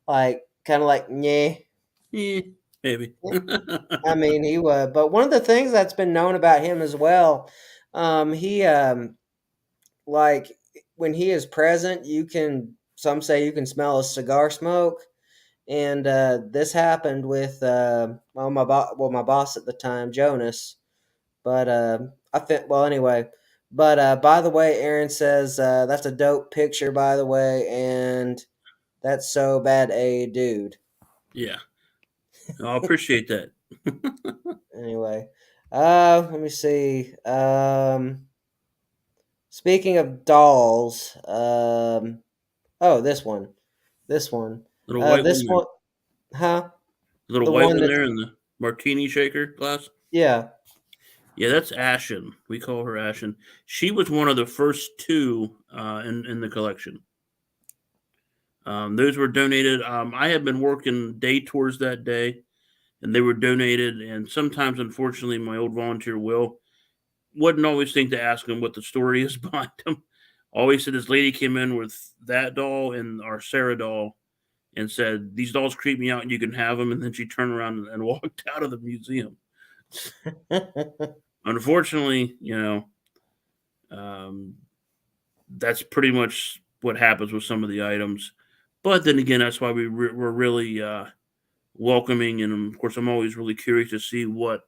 like kind of like, yeah. Yeah, maybe. I mean, he was, but one of the things that's been known about him as well, he like when he is present, some say you can smell a cigar smoke, and this happened with my boss at the time, Jonas. But I think well anyway. But by the way, Aaron says that's a dope picture, by the way, and that's so bad, a dude. Yeah, I appreciate that. Anyway, let me see. Speaking of dolls, oh, this one, Little white this one there. one, huh? Little The white one one that's there in the martini shaker glass. yeah. Yeah, that's Ashen. We call her Ashen. She was one of the first two in the collection. Those were donated. I had been working day tours that day, and they were donated. And sometimes, unfortunately, my old volunteer Will wouldn't always think to ask him what the story is behind them. Always said this lady came in with that doll and our Sarah doll and said, "These dolls creep me out and you can have them." And then she turned around and walked out of the museum. Unfortunately, um, that's pretty much what happens with some of the items. But then again, that's why we're really welcoming. And of course, I'm always really curious to see what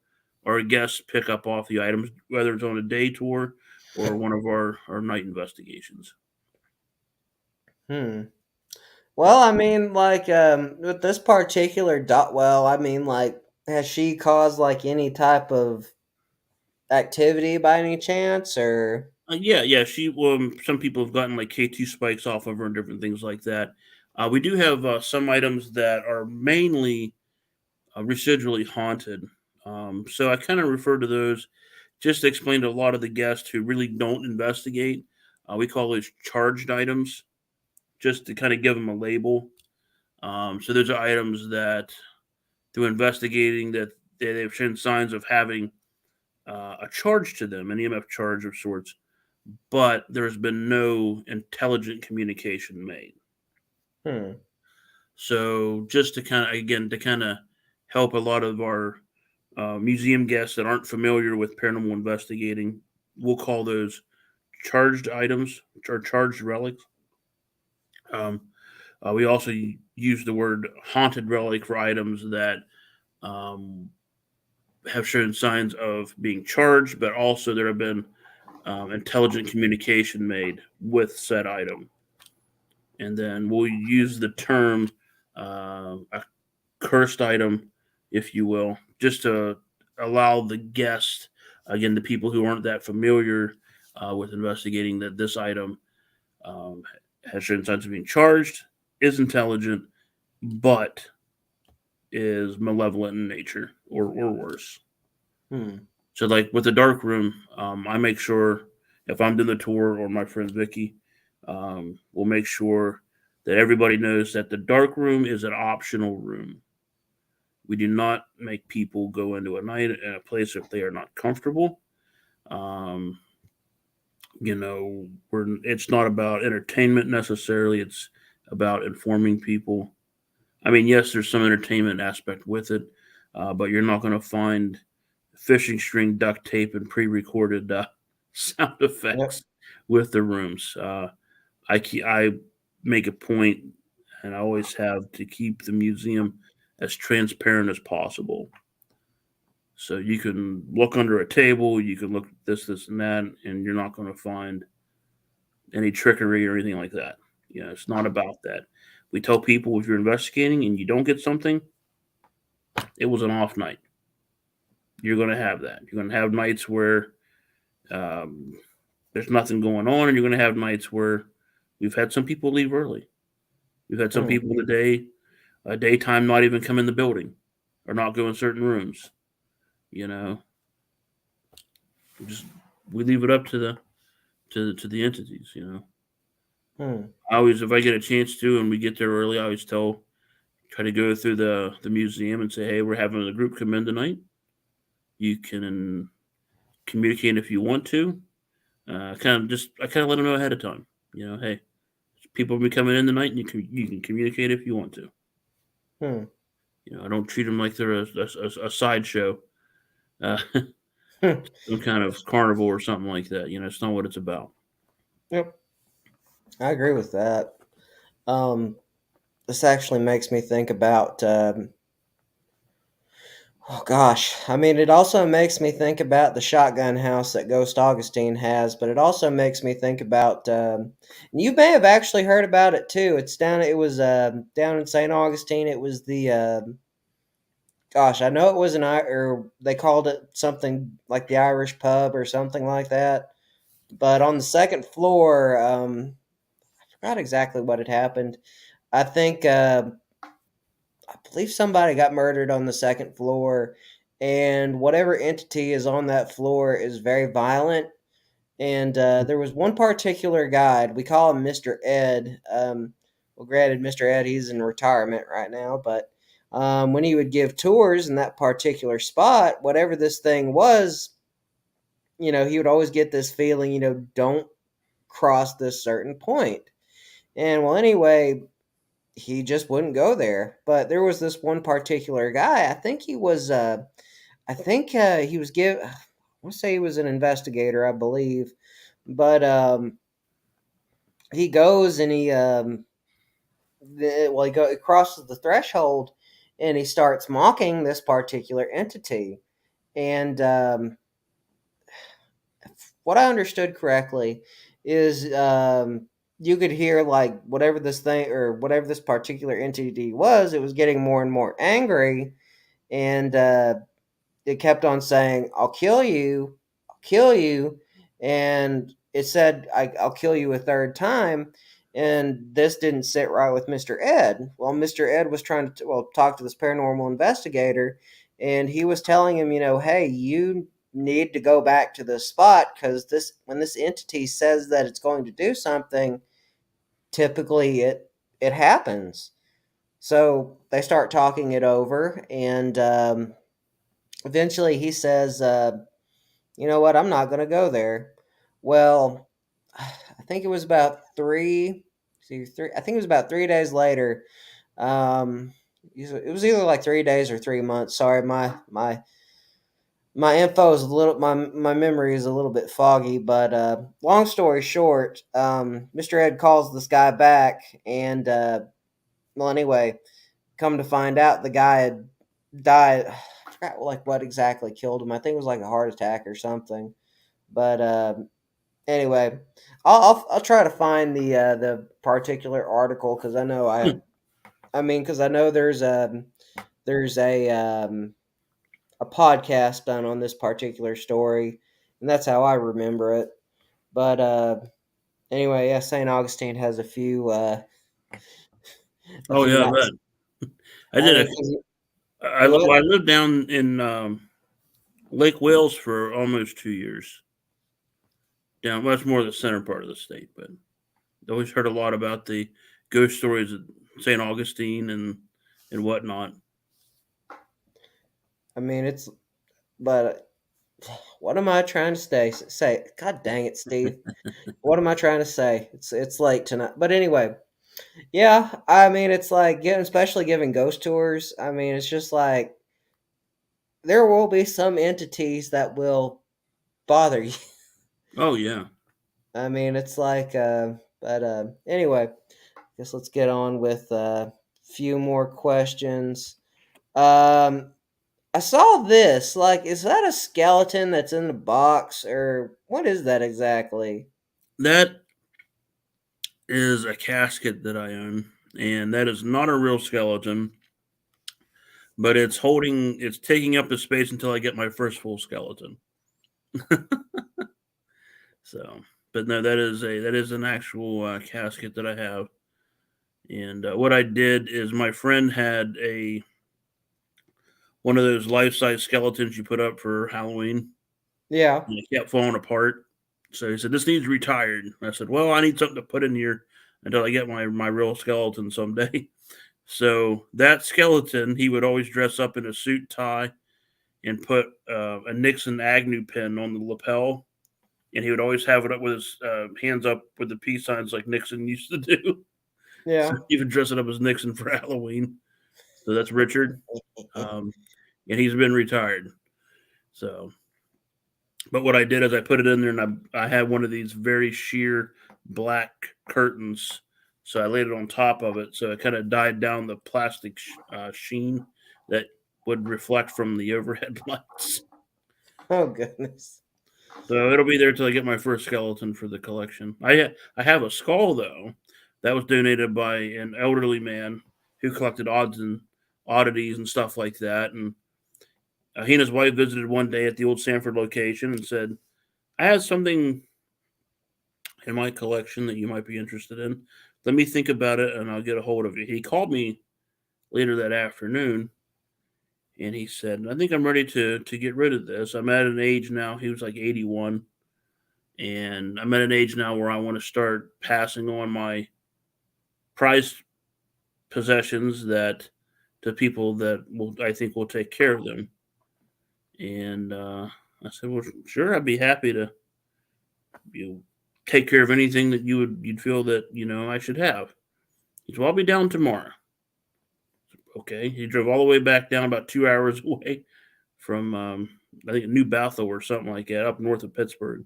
our guests pick up off the items, whether it's on a day tour or one of our night investigations. Hmm. Well, I mean, like, with this particular dot, well, I mean, like, has she caused like any type of activity by any chance, or? Yeah. She some people have gotten like K2 spikes off of her and different things like that. We do have some items that are mainly residually haunted. So I kind of refer to those just to explain to a lot of the guests who really don't investigate. We call those charged items, just to kind of give them a label. So those are items that, through investigating, that they've shown signs of having a charge to them, an EMF charge of sorts, but there's been no intelligent communication made. Hmm. So just to kind of, again, to kind of help a lot of our museum guests that aren't familiar with paranormal investigating, we'll call those charged items or charged relics. Um, we also use the word haunted relic for items that um, have shown signs of being charged, but also there have been intelligent communication made with said item. And then we'll use the term a cursed item, if you will, just to allow the guest, again, the people who aren't that familiar with investigating, that this item um, has certain signs of being charged, is intelligent, but is malevolent in nature or worse. Hmm. So, like with the dark room, I make sure, if I'm doing the tour or my friend Vicky, we'll make sure that everybody knows that the dark room is an optional room. We do not make people go into a night in a place if they are not comfortable. Um, it's not about entertainment necessarily. It's about informing people. I mean, yes, there's some entertainment aspect with it, but you're not going to find fishing string, duct tape, and pre-recorded sound Yep. effects with the rooms. I make a point, and I always have, to keep the museum as transparent as possible. So you can look under a table, you can look this, and that, and you're not going to find any trickery or anything like that. It's not about that. We tell people, if you're investigating and you don't get something, it was an off night. You're going to have that. You're going to have nights where um, there's nothing going on, and you're going to have nights where we've had some people leave early. We've had some Hmm. people in the day, daytime, not even come in the building or not go in certain rooms. You know, just we leave it up to the entities. Hmm. I always, if I get a chance to, and we get there early, I always try to go through the museum and say, hey, we're having a group come in tonight. You can communicate if you want to. I kind of let them know ahead of time. Hey, people will be coming in tonight, and you can communicate if you want to. Hmm. I don't treat them like they're a sideshow, uh, Hmm. some kind of carnival or something like that. It's not what it's about. Yep. I agree with that. Um, this actually makes me think about. Oh gosh, I mean, it also makes me think about the shotgun house that Ghost Augustine has, but it also makes me think about. And you may have actually heard about it too. It's down. It was down in St. Augustine. It was the. Gosh, I know it was or they called it something like the Irish pub or something like that. But on the second floor, I forgot exactly what had happened. I think I believe somebody got murdered on the second floor, and whatever entity is on that floor is very violent. And there was one particular guide. We call him Mr. Ed. Well, granted, Mr. Ed, he's in retirement right now, but when he would give tours in that particular spot, whatever this thing was, he would always get this feeling, don't cross this certain point. And well, anyway, he just wouldn't go there. But there was this one particular guy. I think he was. I think he was give. I want to say he was an investigator, I believe. But he goes and he crosses the threshold, and he starts mocking this particular entity. And what I understood correctly is you could hear like whatever this thing or whatever this particular entity was, it was getting more and more angry, and it kept on saying, "I'll kill you, I'll kill you," and it said, "I'll kill you a third time." And this didn't sit right with Mr. Ed. Well, Mr. Ed was trying to talk to this paranormal investigator, and he was telling him, hey, you need to go back to the spot because this when this entity says that it's going to do something, typically it happens. So they start talking it over, and eventually he says, you know what, I'm not going to go there. Well, I think it was about I think it was about 3 days later. Um, it was either like 3 days or 3 months. Sorry, my info is a little, my memory is a little bit foggy, but long story short, Mr. Ed calls this guy back, and well, anyway, come to find out, the guy had died. I forgot like what exactly killed him. I think it was like a heart attack or something. But anyway, I'll try to find the particular article because I know I mean because I know there's a podcast done on this particular story, and that's how I remember it. But anyway, yeah, St. Augustine has a Oh few yeah, I nights. bet. I I did. mean, 'cause I what? lived down in Lake Wales for almost 2 years. Down much more the center part of the state, but I always heard a lot about the ghost stories of St. Augustine and whatnot. I mean, it's but what am I trying to say? God dang it, Steve! What am I trying to say? It's late tonight. But anyway, yeah. I mean, it's like especially giving ghost tours. I mean, it's just like there will be some entities that will bother you. Oh yeah. I mean, it's like, but anyway, guess let's get on with a few more questions. Um, I saw this. Like, is that a skeleton that's in the box, or what is that exactly? That is a casket that I own, and that is not a real skeleton, but it's taking up the space until I get my first full skeleton. So, but no, that is an actual casket that I have. And what I did is my friend had a one of those life size skeletons you put up for Halloween, Yeah, and it kept falling apart. So he said, "This needs retired." And I said, "Well, I need something to put in here until I get my real skeleton someday." So that skeleton, he would always dress up in a suit tie and put a Nixon Agnew pin on the lapel, and he would always have it up with his hands up with the peace signs like Nixon used to do. So yeah. he would dress it up as Nixon for Halloween. So that's Richard, um, and he's been retired. So, but what I did is I put it in there, and I had one of these very sheer black curtains. So I laid it on top of it, so it kind of died down the plastic sheen that would reflect from the overhead lights. Oh goodness. So it'll be there till I get my first skeleton for the collection. I have a skull though that was donated by an elderly man who collected odds and oddities and stuff like that. And he and his wife visited one day at the old Sanford location and said, "I have something in my collection that you might be interested in. Let me think about it, and I'll get a hold of you." He called me later that afternoon, and he said, "I think I'm ready to get rid of this. I'm at an age now." He was like 81. And I'm at an age now where I want to start passing on my prized possessions that to people that will I think will take care of them. And I said, "Well, sure, I'd be happy to take care of anything that you'd feel that I should have." He said, "Well, I'll be down tomorrow." Okay. He drove all the way back down about 2 hours away from I think New Bethel or something like that, up north of Pittsburgh.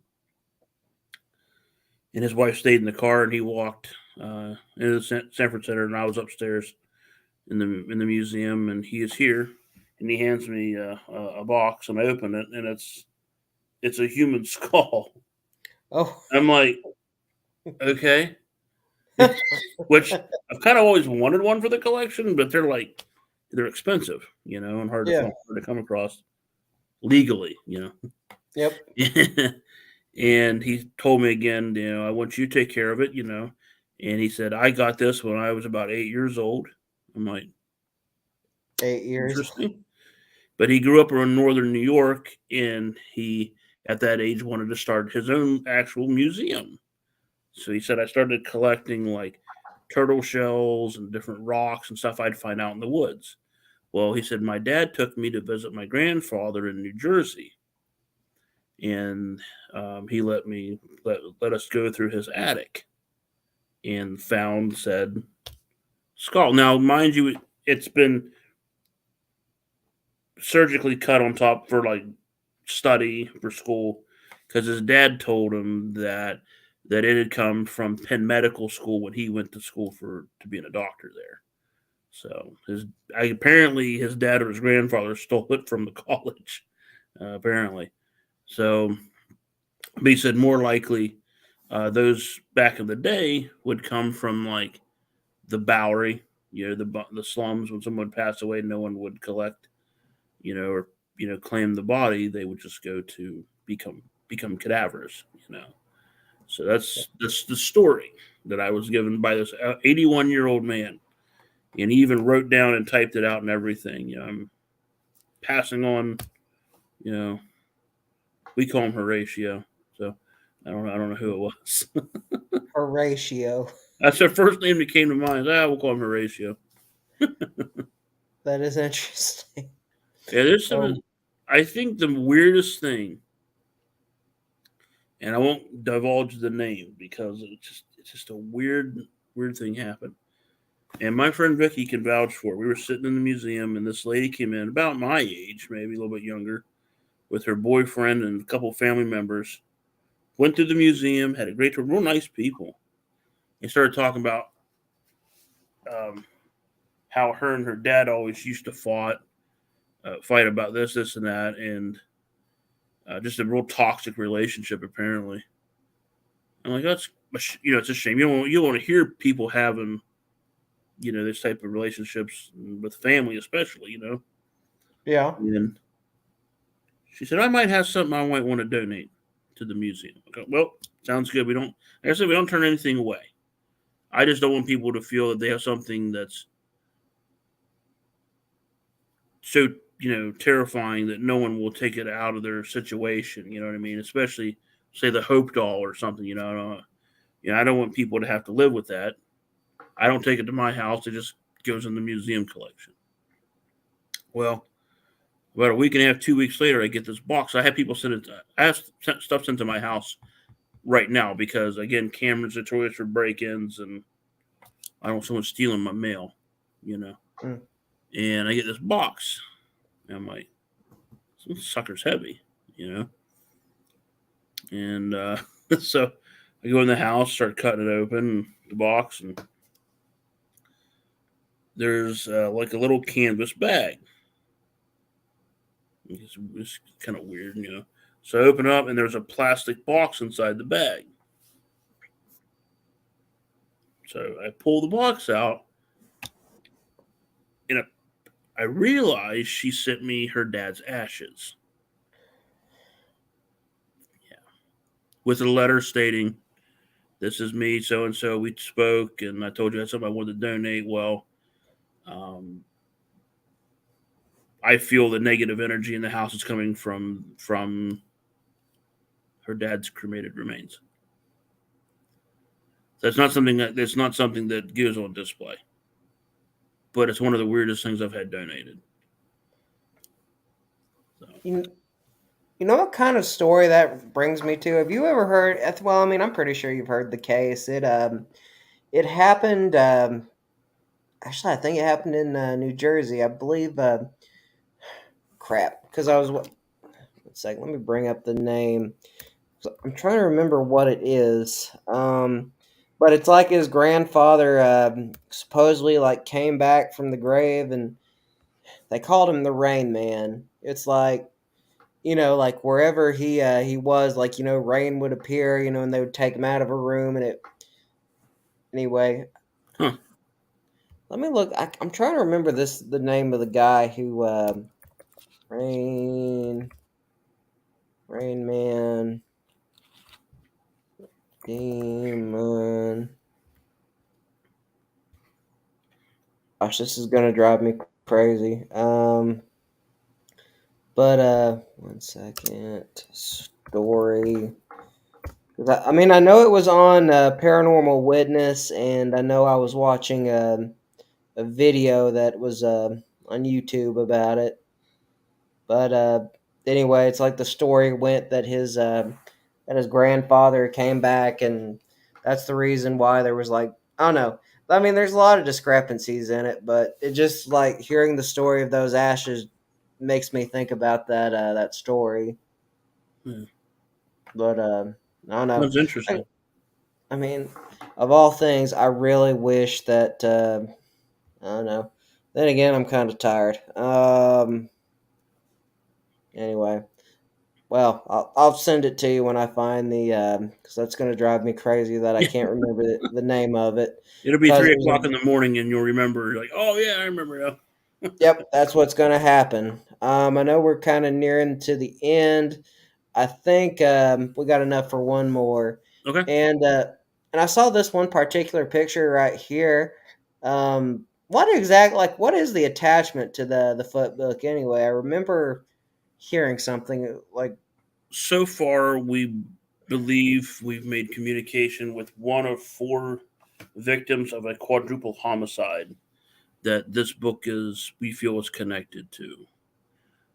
And his wife stayed in the car, and he walked into the Sanford Center, and I was upstairs in the museum, and he is here. and he hands me a box, and I open it, and it's a human skull. Oh, I'm like, okay, which I've kind of always wanted one for the collection, but they're expensive, and hard yeah. to come across legally. Yep. And he told me again, I want you to take care of it. And he said, I got this when I was about 8 years old. I'm like, 8 years. interesting. But he grew up in northern New York, and he, at that age, wanted to start his own actual museum. So he said, I started collecting like turtle shells and different rocks and stuff I'd find out in the woods. Well, he said, my dad took me to visit my grandfather in New Jersey, and he let us go through his attic and found said skull. Now, mind you, it's been surgically cut on top for like study for school, because his dad told him that it had come from Penn Medical School when he went to school to being a doctor there. So apparently his dad or his grandfather stole it from the college, apparently. So, but he said more likely those back in the day would come from like the Bowery, the slums. When someone passed away, no one would collect, or claim the body. They would just go to become cadavers. So that's the story that I was given by this 81-year-old man, and he even wrote down and typed it out and everything. I'm passing on. You know, we call him Horatio. So I don't know who it was. Horatio. That's the first name that came to mind. We'll call him Horatio. That is interesting. Yeah, there's Oh, some. I think the weirdest thing, and I won't divulge the name because it's just a weird thing happened. And my friend Vicky can vouch for it. We were sitting in the museum, and this lady came in about my age, maybe a little bit younger, with her boyfriend and a couple of family members. Went through the museum, had a great tour. Real nice people. They started talking about um, how her and her dad always used to fight about this, and that, and just a real toxic relationship. Apparently, I'm like, it's a shame. You don't want to hear people having this type of relationships with family, especially. yeah. And she said, I might have something I might want to donate to the museum. Okay, well, sounds good. Like I said, we don't turn anything away. I just don't want people to feel that they have something that's so terrifying that no one will take it out of their situation. You know what I mean? Especially say the Hope doll or something. I don't want people to have to live with that. I don't take it to my house. It just goes in the museum collection. Well, about a week and a half, 2 weeks later, I get this box. I have people send it. I have stuff sent to my house right now because again, cameras are notorious for break-ins, and I don't want someone stealing my mail. You know, Mm. and I get this box, and I'm like, this sucker's heavy. You know, and so I go in the house, start cutting it open, the box, and there's like a little canvas bag. It's kind of weird. So I open it up, and there's a plastic box inside the bag. So I pull the box out, and I realize she sent me her dad's ashes. Yeah. With a letter stating, this is me, so and so. We spoke, and I told you I had something I wanted to donate. Well, um, I feel the negative energy in the house is coming from her dad's cremated remains. That's not something that goes on display, but it's one of the weirdest things I've had donated. So. You, you know what kind of story that brings me to? Have you ever heard? Well, I mean, I'm pretty sure you've heard the case. It happened. Actually, I think it happened in New Jersey. I believe. Crap, because I was. One second, let me bring up the name. So I'm trying to remember what it is. But it's like his grandfather supposedly like came back from the grave, and they called him the Rain Man. It's like, like wherever he was, like, rain would appear, and they would take him out of a room, and it anyway. Huh. Let me look. I'm trying to remember the name of the guy who Rain Man Demon. Gosh, this is gonna drive me crazy. But 1 second. Story. 'Cause I mean, I know it was on Paranormal Witness, and I know I was watching a video that was on YouTube about it. But anyway, it's like the story went that his grandfather came back, and that's the reason why there was, like, I don't know. I mean, there's a lot of discrepancies in it, but it just, like, hearing the story of those ashes makes me think about that story. Yeah. But I don't know. That's interesting. I mean, of all things, I really wish that I don't know. Then again, I'm kind of tired. Anyway, well, I'll send it to you when I find the because that's gonna drive me crazy that I can't remember the name of it. It'll be Because 3 o'clock in the morning, and you'll remember, like, oh yeah, I remember now. yep, that's what's gonna happen. I know we're kind of nearing to the end. I think we got enough for one more, Okay. and I saw this one particular picture right here. What is the attachment to the foot book anyway? I remember hearing something like So far, we believe we've made communication with one of 4 victims of a quadruple homicide that this book we feel is connected to.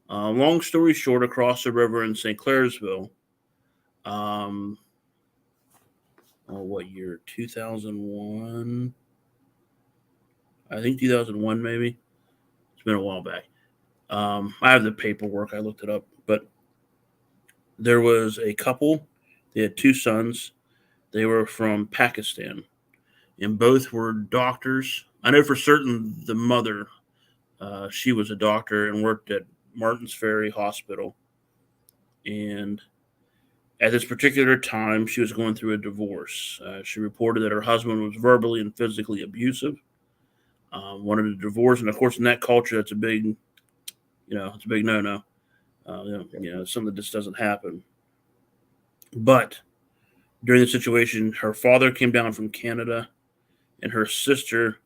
Long story short, across the river in St. Clairsville, um, what year? 2001? I think 2001, maybe. It's been a while back. I have the paperwork. I looked it up. But there was a couple. They had 2 sons. They were from Pakistan, and both were doctors. I know for certain the mother, she was a doctor and worked at Martins Ferry Hospital. And at this particular time, she was going through a divorce. She reported that her husband was verbally and physically abusive, wanted a divorce, and of course, in that culture, that's a big, it's a big no-no. Something that just doesn't happen. But during the situation, her father came down from Canada, and her sister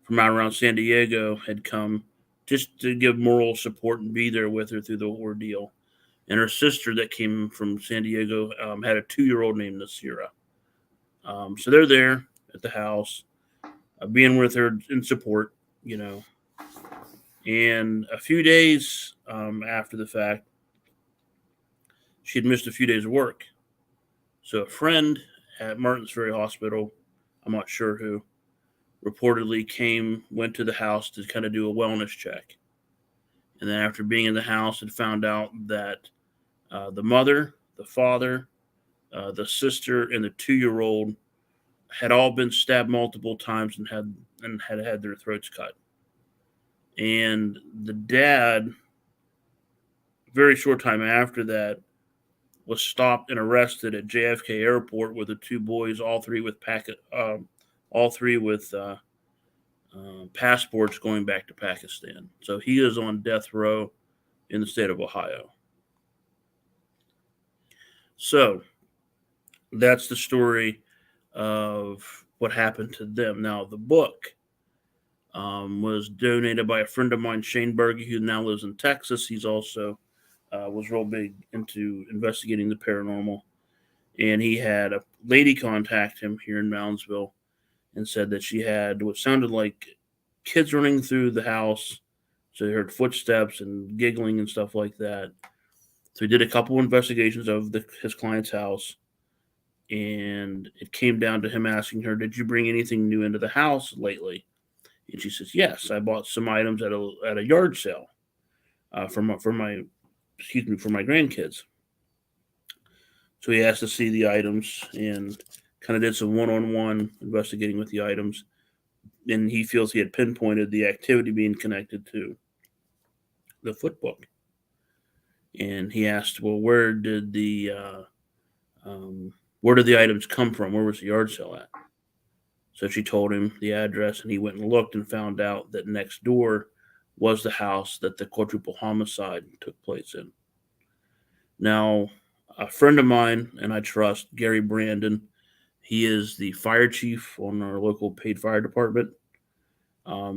from out around San Diego had come just to give moral support and be there with her through the ordeal. And her sister that came from San Diego had a 2-year-old named Nasira. So they're there at the house, being with her in support, you know. And a few days after the fact, she'd missed a few days of work. So a friend at Martins Ferry Hospital, I'm not sure who, reportedly went to the house to kind of do a wellness check. And then after being in the house, had found out that the mother, the father, the sister, and the 2-year-old had all been stabbed multiple times and had their throats cut. And the dad, very short time after that, was stopped and arrested at JFK Airport with the 2 boys, all three with passports going back to Pakistan. So he is on death row in the state of Ohio. So that's the story of what happened to them. Now, the book was donated by a friend of mine, Shane Berge, who now lives in Texas. He's also was real big into investigating the paranormal. And he had a lady contact him here in Moundsville and said that she had what sounded like kids running through the house. So they heard footsteps and giggling and stuff like that. So he did a couple investigations of his client's house. And it came down to him asking her, "Did you bring anything new into the house lately?" And she says, "Yes, I bought some items at a yard sale for my grandkids." So he asked to see the items and kind of did some one-on-one investigating with the items. And he feels he had pinpointed the activity being connected to the foot book. And he asked, "Well, where did the items come from? Where was the yard sale at?" So she told him the address, and he went and looked and found out that next door was the house that the quadruple homicide took place in. Now, a friend of mine, and I trust, Gary Brandon, he is the fire chief on our local paid fire department.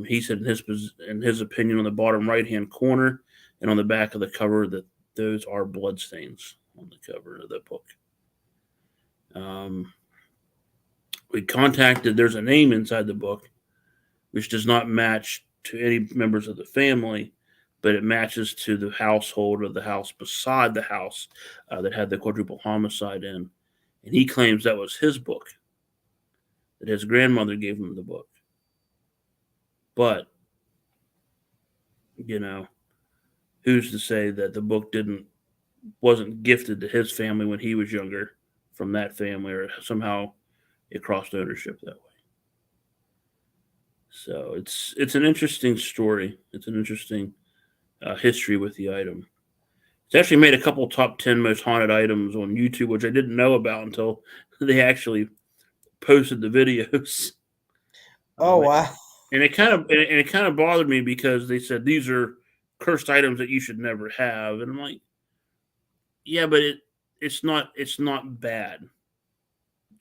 He said in his opinion, on the bottom right hand corner and on the back of the cover, that those are bloodstains on the cover of the book. Um, we contacted. There's a name inside the book, which does not match to any members of the family, but it matches to the household or the house beside the house that had the quadruple homicide in. And he claims that was his book, that his grandmother gave him the book. But, you know, who's to say that the book wasn't gifted to his family when he was younger from that family, or somehow it crossed ownership that way. So it's an interesting story. It's an interesting history with the item. It's actually made a couple top 10 most haunted items on YouTube, which I didn't know about until they actually posted the videos. Oh wow. And it kind of bothered me because they said these are cursed items that you should never have, and I'm like, yeah, but it's not bad.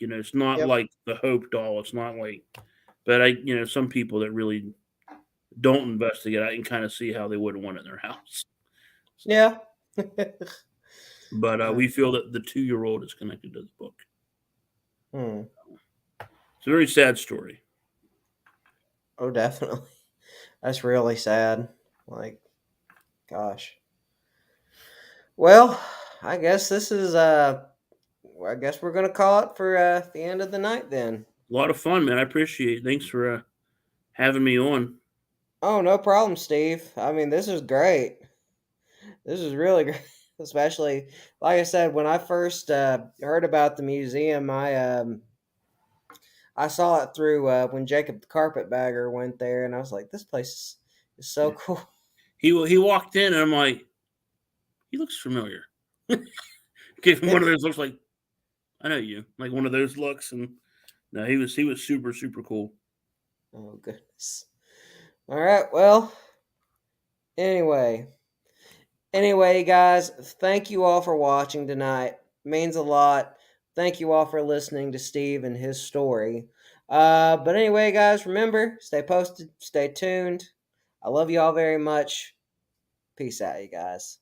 It's not Yep. like the Hope doll. It's not like, but some people that really don't investigate, I can kind of see how they wouldn't want it in their house. So, Yeah. but we feel that the 2-year-old is connected to the book. Hmm. It's a very sad story. Oh, definitely. That's really sad. Like, gosh. Well, I guess this is I guess we're gonna call it for the end of the night then. A lot of fun, man. I appreciate it. Thanks for having me on. Oh, no problem, Steve. I mean, this is great. This is really great. Especially, like I said, when I first heard about the museum, I saw it through when Jacob the Carpetbagger went there, and I was like, this place is so Yeah. cool. He walked in, and I'm like, he looks familiar. Gave him one of those looks, like, I know you, like one of those looks, and no, he was super super cool. Oh goodness. All right. Well, anyway. Anyway, guys, thank you all for watching tonight. It means a lot. Thank you all for listening to Steve and his story. But anyway, guys, remember, stay posted, stay tuned. I love you all very much. Peace out, you guys.